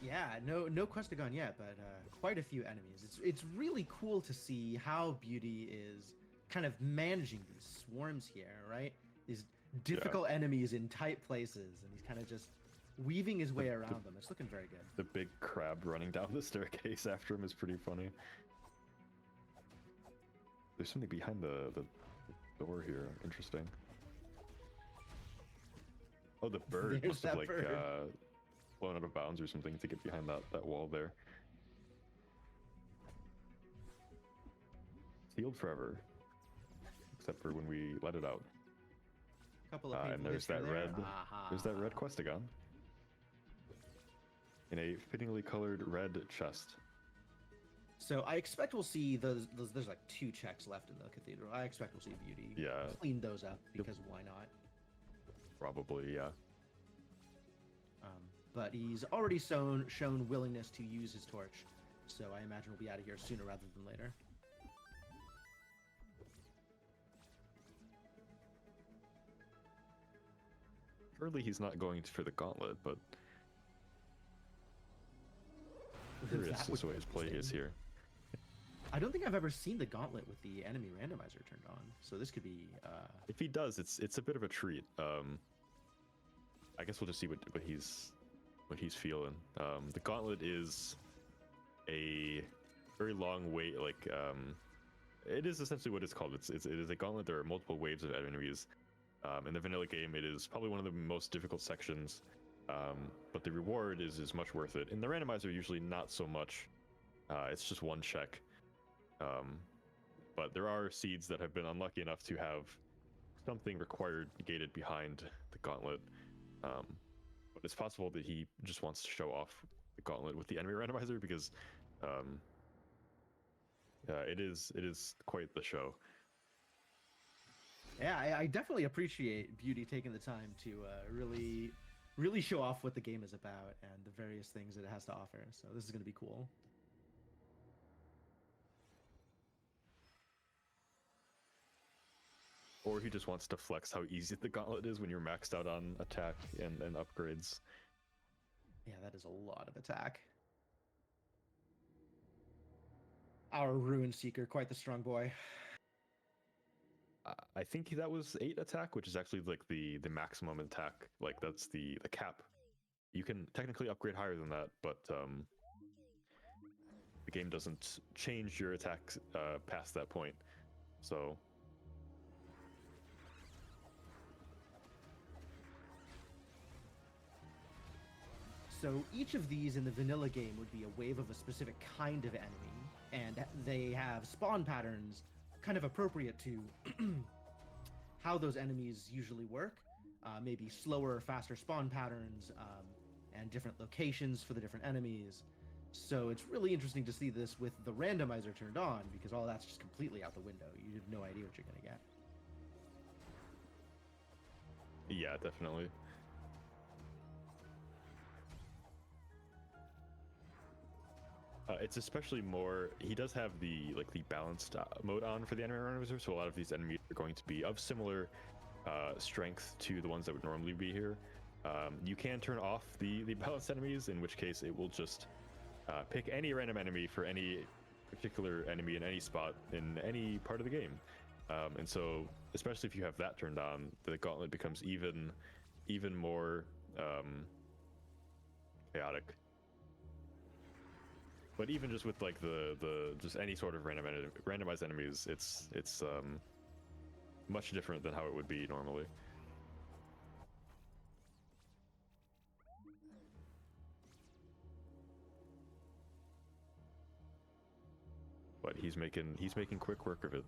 Yeah, no questagon yet, but quite a few enemies. It's really cool to see how Beauty is kind of managing these swarms here, right? These difficult enemies in tight places, and he's kind of just weaving his way around them. It's looking very good. The big crab running down the staircase after him is pretty funny. There's something behind the door here. Interesting. Oh, the bird There's must have that like bird. blown out of bounds or something to get behind that wall there. Sealed forever, except for when we let it out. Couple of And there's that red. There's that red questagon in a fittingly colored red chest. So I expect we'll see those. There's like 2 checks left in the cathedral. I expect we'll see Beauty clean those up because why not? Probably, yeah. But he's already shown willingness to use his torch, so I imagine we'll be out of here sooner rather than later. Surely he's not going for the gauntlet, but curious That as to would what his be play is interesting. here. I don't think I've ever seen the gauntlet with the enemy randomizer turned on, so this could be. If he does, it's a bit of a treat. I guess we'll just see what he's feeling. The gauntlet is a very long wait. Like it is essentially what it's called. It is a gauntlet. There are multiple waves of enemies. In the vanilla game, it is probably one of the most difficult sections, but the reward is much worth it. In the randomizer, usually not so much. It's just one check. But there are seeds that have been unlucky enough to have something required gated behind the gauntlet. But it's possible that he just wants to show off the gauntlet with the enemy randomizer because it is quite the show. Yeah, I definitely appreciate Beauty taking the time to really show off what the game is about and the various things that it has to offer. So this is going to be cool. Or he just wants to flex how easy the gauntlet is when you're maxed out on attack and upgrades. Yeah, that is a lot of attack. Our Ruin Seeker, quite the strong boy. I think that was 8 attack, which is actually like the maximum attack. Like that's the cap. You can technically upgrade higher than that, but the game doesn't change your attacks past that point. So So each of these in the vanilla game would be a wave of a specific kind of enemy, and they have spawn patterns kind of appropriate to how those enemies usually work. Maybe slower, faster spawn patterns, and different locations for the different enemies. So it's really interesting to see this with the randomizer turned on, because all that's just completely out the window. You have no idea what you're going to get. yeah, definitely. It's especially more. He does have the balanced mode on for the enemy randomizer, so a lot of these enemies are going to be of similar strength to the ones that would normally be here. You can turn off the balanced enemies, in which case it will just pick any random enemy for any particular enemy in any spot in any part of the game. And so, especially if you have that turned on, the gauntlet becomes even more chaotic. But even just with like the just any sort of randomized enemies, it's much different than how it would be normally. But he's making quick work of it.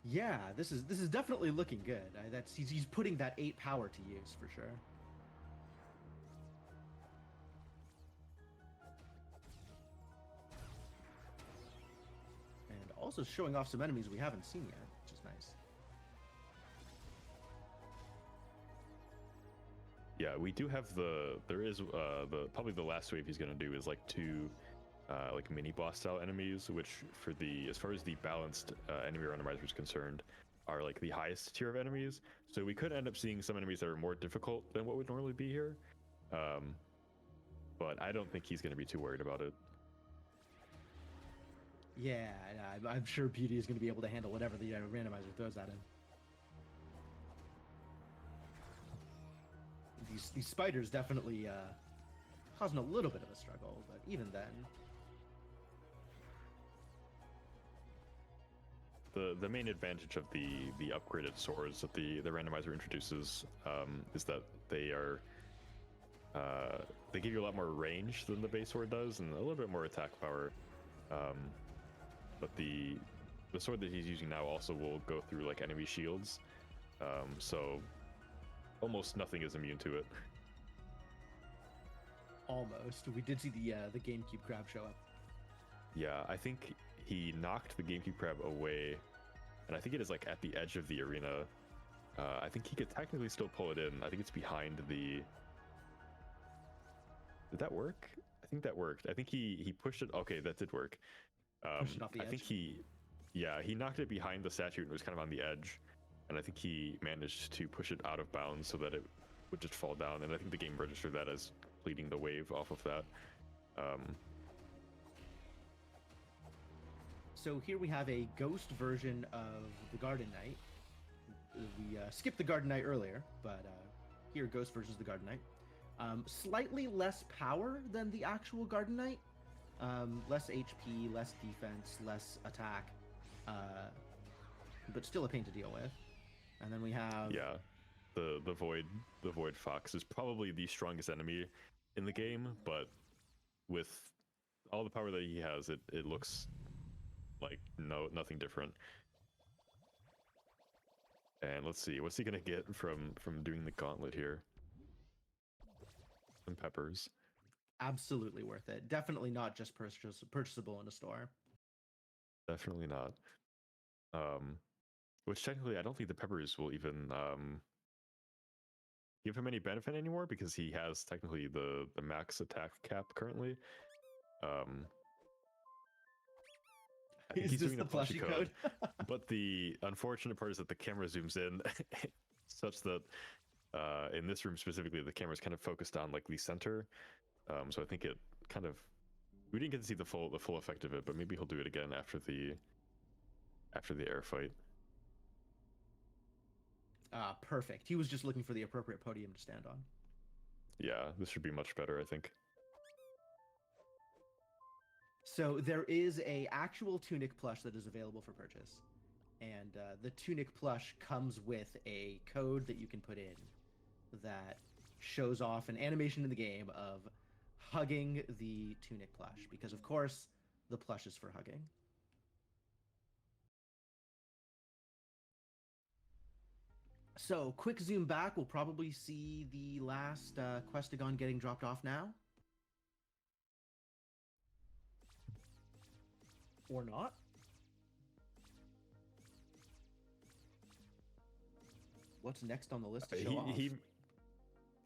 Yeah, this is definitely looking good. He's putting that 8 power to use for sure. And also showing off some enemies we haven't seen yet, which is nice. Yeah, we do have there is probably the last wave he's gonna do is like 2 like mini boss style enemies, which for as far as the balanced enemy randomizer is concerned, are like the highest tier of enemies. So we could end up seeing some enemies that are more difficult than what would normally be here. But I don't think he's going to be too worried about it. Yeah, I'm sure Beauty is going to be able to handle whatever the randomizer throws at him. These spiders definitely causing a little bit of a struggle, but even then. The main advantage of the upgraded swords that the randomizer introduces is that they give you a lot more range than the base sword does, and a little bit more attack power. But the sword that he's using now also will go through like enemy shields, so almost nothing is immune to it. Almost. We did see the GameCube crab show up. Yeah, I think he knocked the GameCube crab away, and I think it is like at the edge of the arena. I think he could technically still pull it in. I think it's behind the. Did that work? I think that worked. I think he pushed it. Okay, that did work. Pushed it off the edge. I think he knocked it behind the statue and it was kind of on the edge, and I think he managed to push it out of bounds so that it would just fall down. And I think the game registered that as completing the wave off of that. So here we have a ghost version of the Garden Knight. We skipped the Garden Knight earlier, but here ghost version of the Garden Knight. Slightly less power than the actual Garden Knight. Less HP, less defense, less attack, but still a pain to deal with. And then we have the void fox is probably the strongest enemy in the game, but with all the power that he has, it looks like nothing different. And let's see, what's he gonna get from doing the gauntlet here? Some peppers. Absolutely worth it. Definitely not just purchasable in a store. Definitely not. Which technically I don't think the peppers will even give him any benefit anymore, because he has technically the max attack cap currently. I think Is he's this doing the the plushie plushie code. code? But the unfortunate part is that the camera zooms in such that in this room specifically, the camera's kind of focused on like the center. So I think it kind of, we didn't get to see the full effect of it, but maybe he'll do it again after the air fight. Perfect. He was just looking for the appropriate podium to stand on. Yeah, this should be much better, I think. So there is a actual Tunic plush that is available for purchase, and the Tunic plush comes with a code that you can put in that shows off an animation in the game of hugging the Tunic plush, because of course the plush is for hugging. So, quick zoom back, we'll probably see the last Questagon getting dropped off now. Or not. What's next on the list to show off?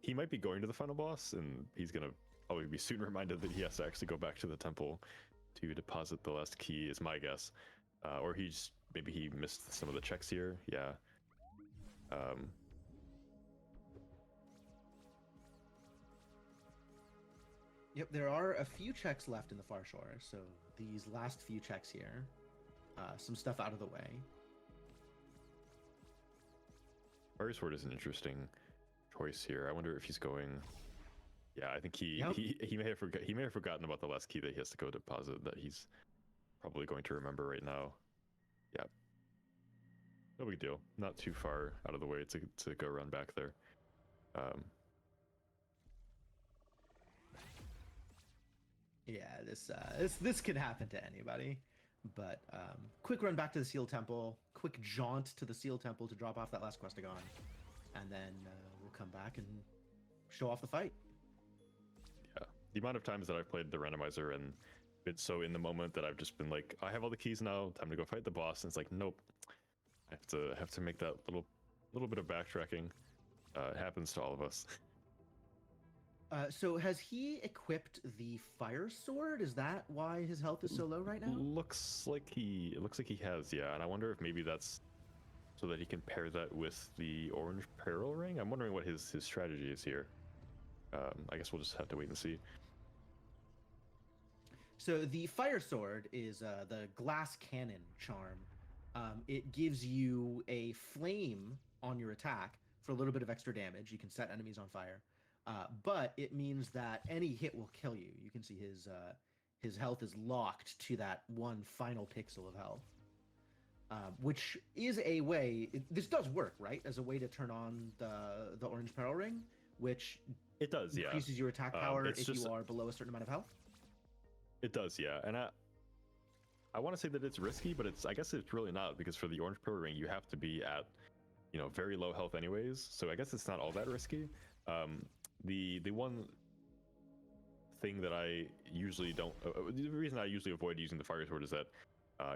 He might be going to the final boss, and he's gonna probably be soon reminded that he has to actually go back to the temple to deposit the last key, is my guess. Or maybe he missed some of the checks here. Yeah. Yep, there are a few checks left in the Far Shore, so these last few checks here, some stuff out of the way. Fire Sword is an interesting choice here. I wonder if he's going. Yeah, I think he may have forgotten about the last key that he has to go deposit that he's probably going to remember right now. Yeah. No big deal. Not too far out of the way to go run back there. Yeah, this can happen to anybody. But quick run back to the Seal Temple, quick jaunt to the Seal Temple to drop off that last Questagon, and then we'll come back and show off the fight. Yeah, the amount of times that I've played the randomizer and been so in the moment that I've just been like, I have all the keys now, time to go fight the boss, and it's like, nope, I have to make that little bit of backtracking. It happens to all of us. So has he equipped the Fire Sword? Is that why his health is so low right now? It looks like he has, yeah. And I wonder if maybe that's so that he can pair that with the Orange Peril Ring. I'm wondering what his strategy is here. I guess we'll just have to wait and see. So the Fire Sword is the glass cannon charm. It gives you a flame on your attack for a little bit of extra damage. You can set enemies on fire. But it means that any hit will kill you. You can see his health is locked to that one final pixel of health, which is a way. This does work, right? As a way to turn on the Orange Peril Ring, which it does, yeah. Increases your attack power if you are below a certain amount of health. It does, yeah. And I want to say that it's risky, but I guess it's really not, because for the Orange Peril Ring you have to be at very low health anyways. So I guess it's not all that risky. The one thing that I usually don't, the reason I usually avoid using the Fire Sword is that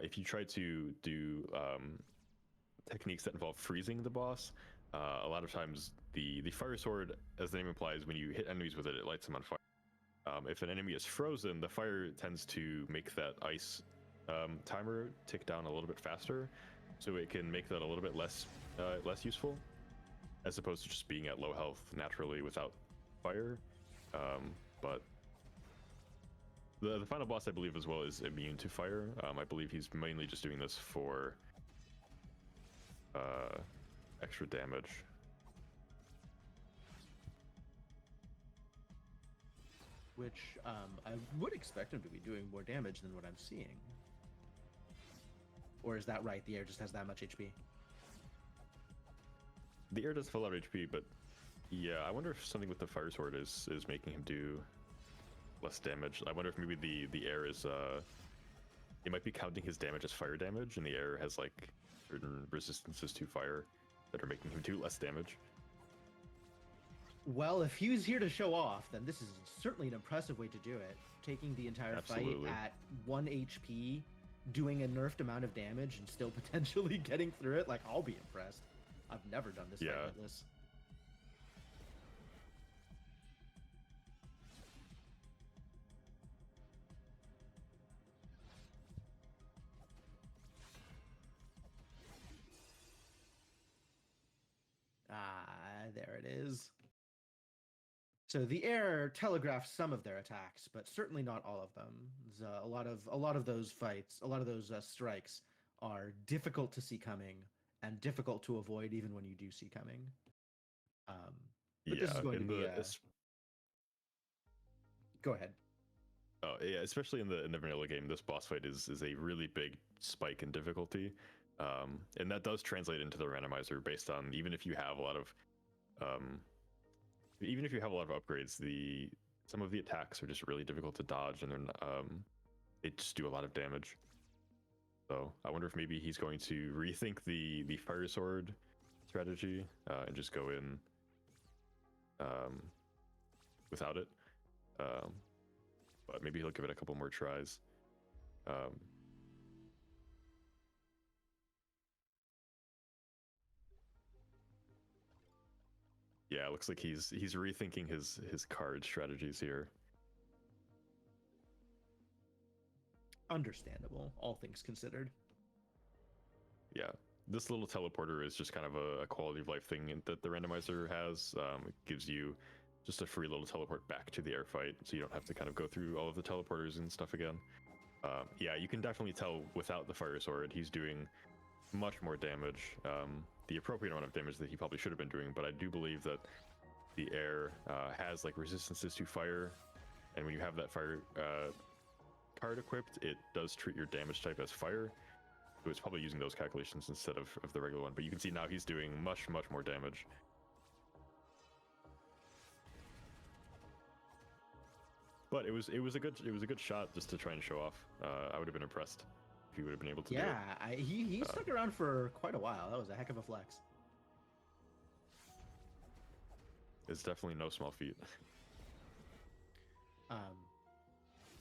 if you try to do techniques that involve freezing the boss, a lot of times the Fire Sword, as the name implies, when you hit enemies with it, it lights them on fire. If an enemy is frozen, the fire tends to make that ice timer tick down a little bit faster, so it can make that a little bit less useful, as opposed to just being at low health naturally without fire. But the final boss, I believe, as well, is immune to fire. I believe he's mainly just doing this for extra damage. Which I would expect him to be doing more damage than what I'm seeing. Or is that right? The air just has that much HP? The air does fill out HP, but yeah, I wonder if something with the Fire Sword is making him do less damage. I wonder if maybe the air is it might be counting his damage as fire damage, and the air has like certain resistances to fire that are making him do less damage. Well, if he was here to show off, then this is certainly an impressive way to do it. Taking the entire fight at 1 HP, doing a nerfed amount of damage, and still potentially getting through it, like, I'll be impressed. I've never done this fight like this. there it is. So the air telegraphs some of their attacks, but certainly not all of them. A lot of those fights, a lot of those strikes are difficult to see coming and difficult to avoid even when you do see coming. But this is going to be Go ahead. Oh yeah, especially in the vanilla game, this boss fight is a really big spike in difficulty, and that does translate into the randomizer based on even if you have a lot of upgrades, some of the attacks are just really difficult to dodge, and then they just do a lot of damage. So I wonder if maybe he's going to rethink the fire sword strategy and just go in without it. But maybe he'll give it a couple more tries. Yeah, it looks like he's rethinking his card strategies here. Understandable, all things considered. Yeah, this little teleporter is just kind of a quality of life thing that the randomizer has. It gives you just a free little teleport back to the air fight, so you don't have to kind of go through all of the teleporters and stuff again. Yeah, you can definitely tell without the fire sword, he's doing much more damage, the appropriate amount of damage that he probably should have been doing, but I do believe that the air has like resistances to fire, and when you have that fire card equipped, it does treat your damage type as fire, so it's probably using those calculations instead of the regular one, but you can see now he's doing much more damage. But it was a good shot just to try and show off. I would have been impressed if he would have been able to do it. Yeah, he stuck around for quite a while. That was a heck of a flex. It's definitely no small feat.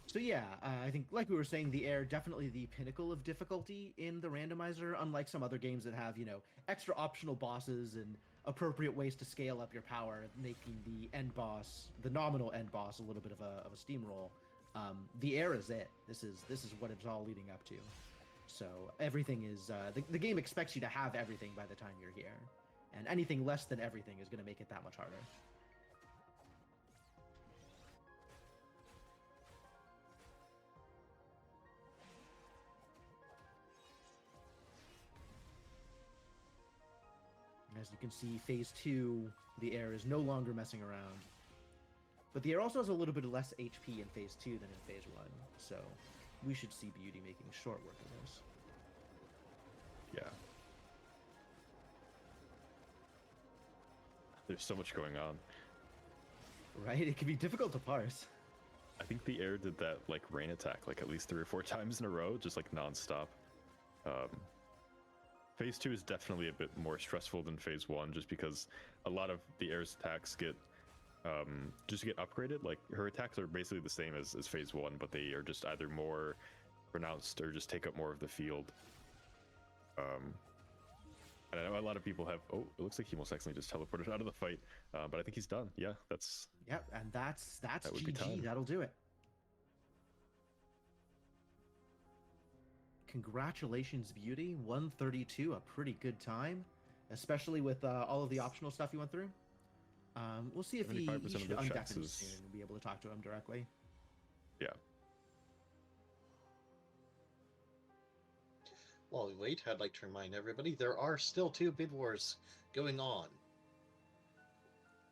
So yeah, I think like we were saying, the air definitely the pinnacle of difficulty in the randomizer, unlike some other games that have, you know, extra optional bosses and appropriate ways to scale up your power, making the end boss, the nominal end boss, a little bit of a steamroll. The air is it. This is what it's all leading up to. So everything is the game expects you to have everything by the time you're here, and anything less than everything is going to make it that much harder. As you can see, phase 2, the air is no longer messing around. But the air also has a little bit less HP in phase 2 than in phase 1, so we should see Beauty making short work of this. Yeah. There's so much going on. Right? It can be difficult to parse. I think the air did that like rain attack like at least 3 or 4 times in a row, just like non-stop. Phase 2 is definitely a bit more stressful than phase 1, just because a lot of the air's attacks get upgraded. Like her attacks are basically the same as phase 1, but they are just either more pronounced or just take up more of the field. And I know a lot of people have. Oh, it looks like he most accidentally just teleported out of the fight, but I think he's done. Yeah, that's. Yep, and that's that would be GG. time. That'll do it. Congratulations, Beauty. 132, a pretty good time, especially with all of the optional stuff you went through. We'll see if he 75% should of the undeafen checks soon is- and be able to talk to him directly. Yeah. While we wait, I'd like to remind everybody there are still 2 bid wars going on.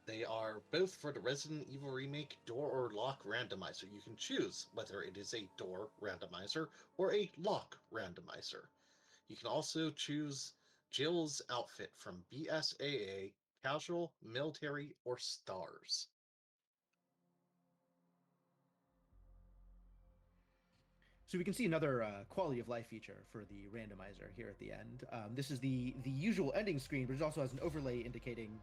They are both for the Resident Evil Remake Door or Lock Randomizer. You can choose whether it is a Door Randomizer or a Lock Randomizer. You can also choose Jill's outfit from BSAA, Casual, Military, or Stars. So we can see another quality of life feature for the randomizer here at the end. This is the usual ending screen, but it also has an overlay indicating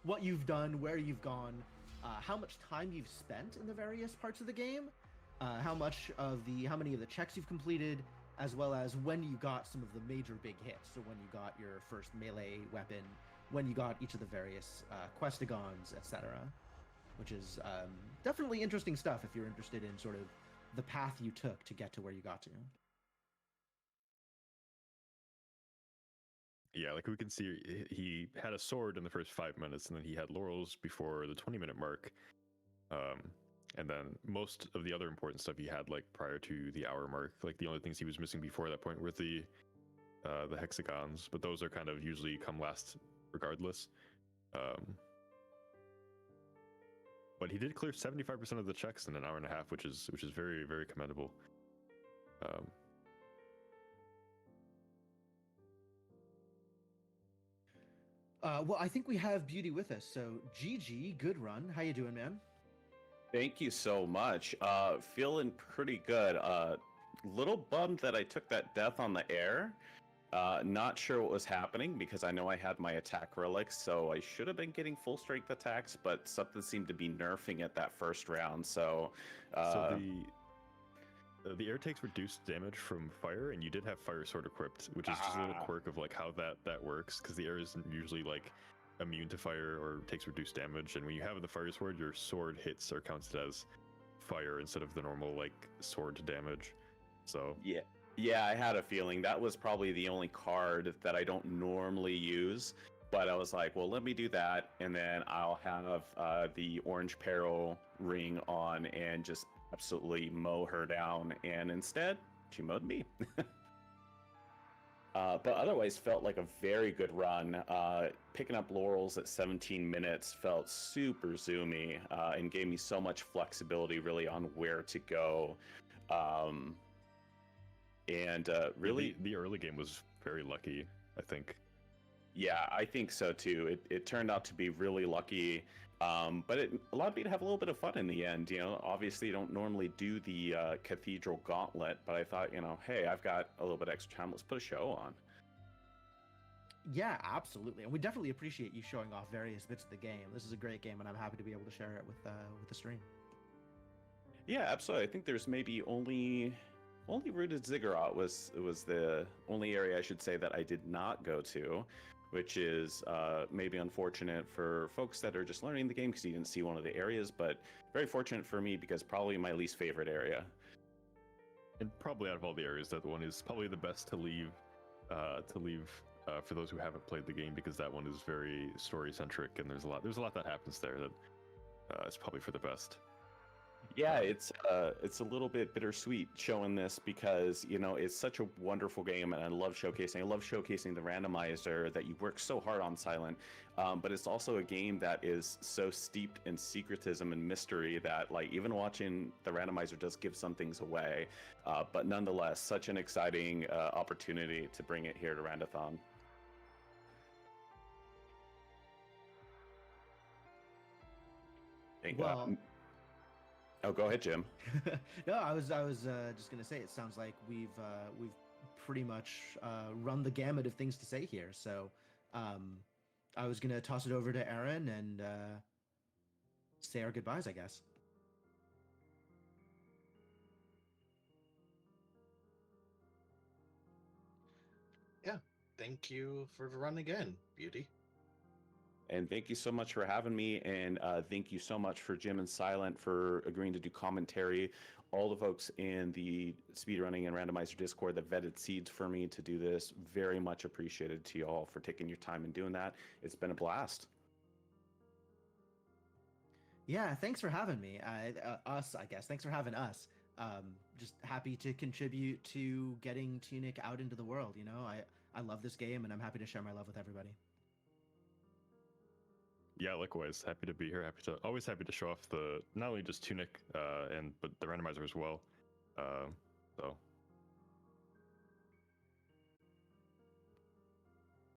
what you've done, where you've gone, how much time you've spent in the various parts of the game, how many of the checks you've completed, as well as when you got some of the major big hits. So when you got your first melee weapon, when you got each of the various questigons, etc. Which is definitely interesting stuff if you're interested in sort of the path you took to get to where you got to. Yeah, like we can see he had a sword in the first 5 minutes, and then he had laurels before the 20-minute mark. And then most of the other important stuff he had like prior to the hour mark. Like the only things he was missing before that point were the hexagons, but those are kind of usually come last regardless. But he did clear 75% of the checks in an hour and a half, which is very, very commendable. Well, I think we have Beauty with us. So, GG, good run. How you doing, man? Thank you so much. Feeling pretty good. Little bummed that I took that death on the air. Not sure what was happening because I know I had my attack relics, so I should have been getting full strength attacks, but something seemed to be nerfing it that first round. So the air takes reduced damage from fire, and you did have fire sword equipped, which is just a little quirk of like how that works, because the air isn't usually like immune to fire or takes reduced damage, and when you have the fire sword, your sword hits are counted as fire instead of the normal like sword damage. So yeah, I had a feeling that was probably the only card that I don't normally use, but I was like, well, let me do that, and then I'll have the orange peril ring on and just absolutely mow her down, and instead she mowed me. But otherwise felt like a very good run. Picking up laurels at 17 minutes felt super zoomy, and gave me so much flexibility really on where to go. Really, the early game was very lucky, I think. Yeah, I think so too. It turned out to be really lucky, but it allowed me to have a little bit of fun in the end. You know, obviously you don't normally do the Cathedral Gauntlet, but I thought, you know, hey, I've got a little bit extra time. Let's put a show on. Yeah, absolutely, and we definitely appreciate you showing off various bits of the game. This is a great game, and I'm happy to be able to share it with the stream. Yeah, absolutely. I think there's maybe only Rooted Ziggurat was the only area I should say that I did not go to, which is maybe unfortunate for folks that are just learning the game because you didn't see one of the areas, but very fortunate for me because probably my least favorite area. And probably out of all the areas, that one is probably the best to leave for those who haven't played the game, because that one is very story centric, and there's a lot that happens there that is probably for the best. Yeah, it's a little bit bittersweet showing this because, you know, it's such a wonderful game and I love showcasing. I love showcasing the randomizer that you work so hard on, Silent. But it's also a game that is so steeped in secretism and mystery that, like, even watching the randomizer does give some things away. But nonetheless, such an exciting opportunity to bring it here to Randothon. Well, oh, go ahead, Jim. no, I was just gonna say, it sounds like we've pretty much run the gamut of things to say here. So I was gonna toss it over to Aaron and say our goodbyes, I guess. Yeah, thank you for the run again, Beauty. And thank you so much for having me. And thank you so much for Jim and Silent for agreeing to do commentary. All the folks in the speedrunning and randomizer Discord that vetted seeds for me to do this, very much appreciated to you all for taking your time and doing that. It's been a blast. Yeah, thanks for having me. Us, I guess. Thanks for having us. Just happy to contribute to getting Tunic out into the world. You know, I love this game, and I'm happy to share my love with everybody. Yeah, likewise. Happy to be here. Always happy to show off the not only just Tunic but the randomizer as well. So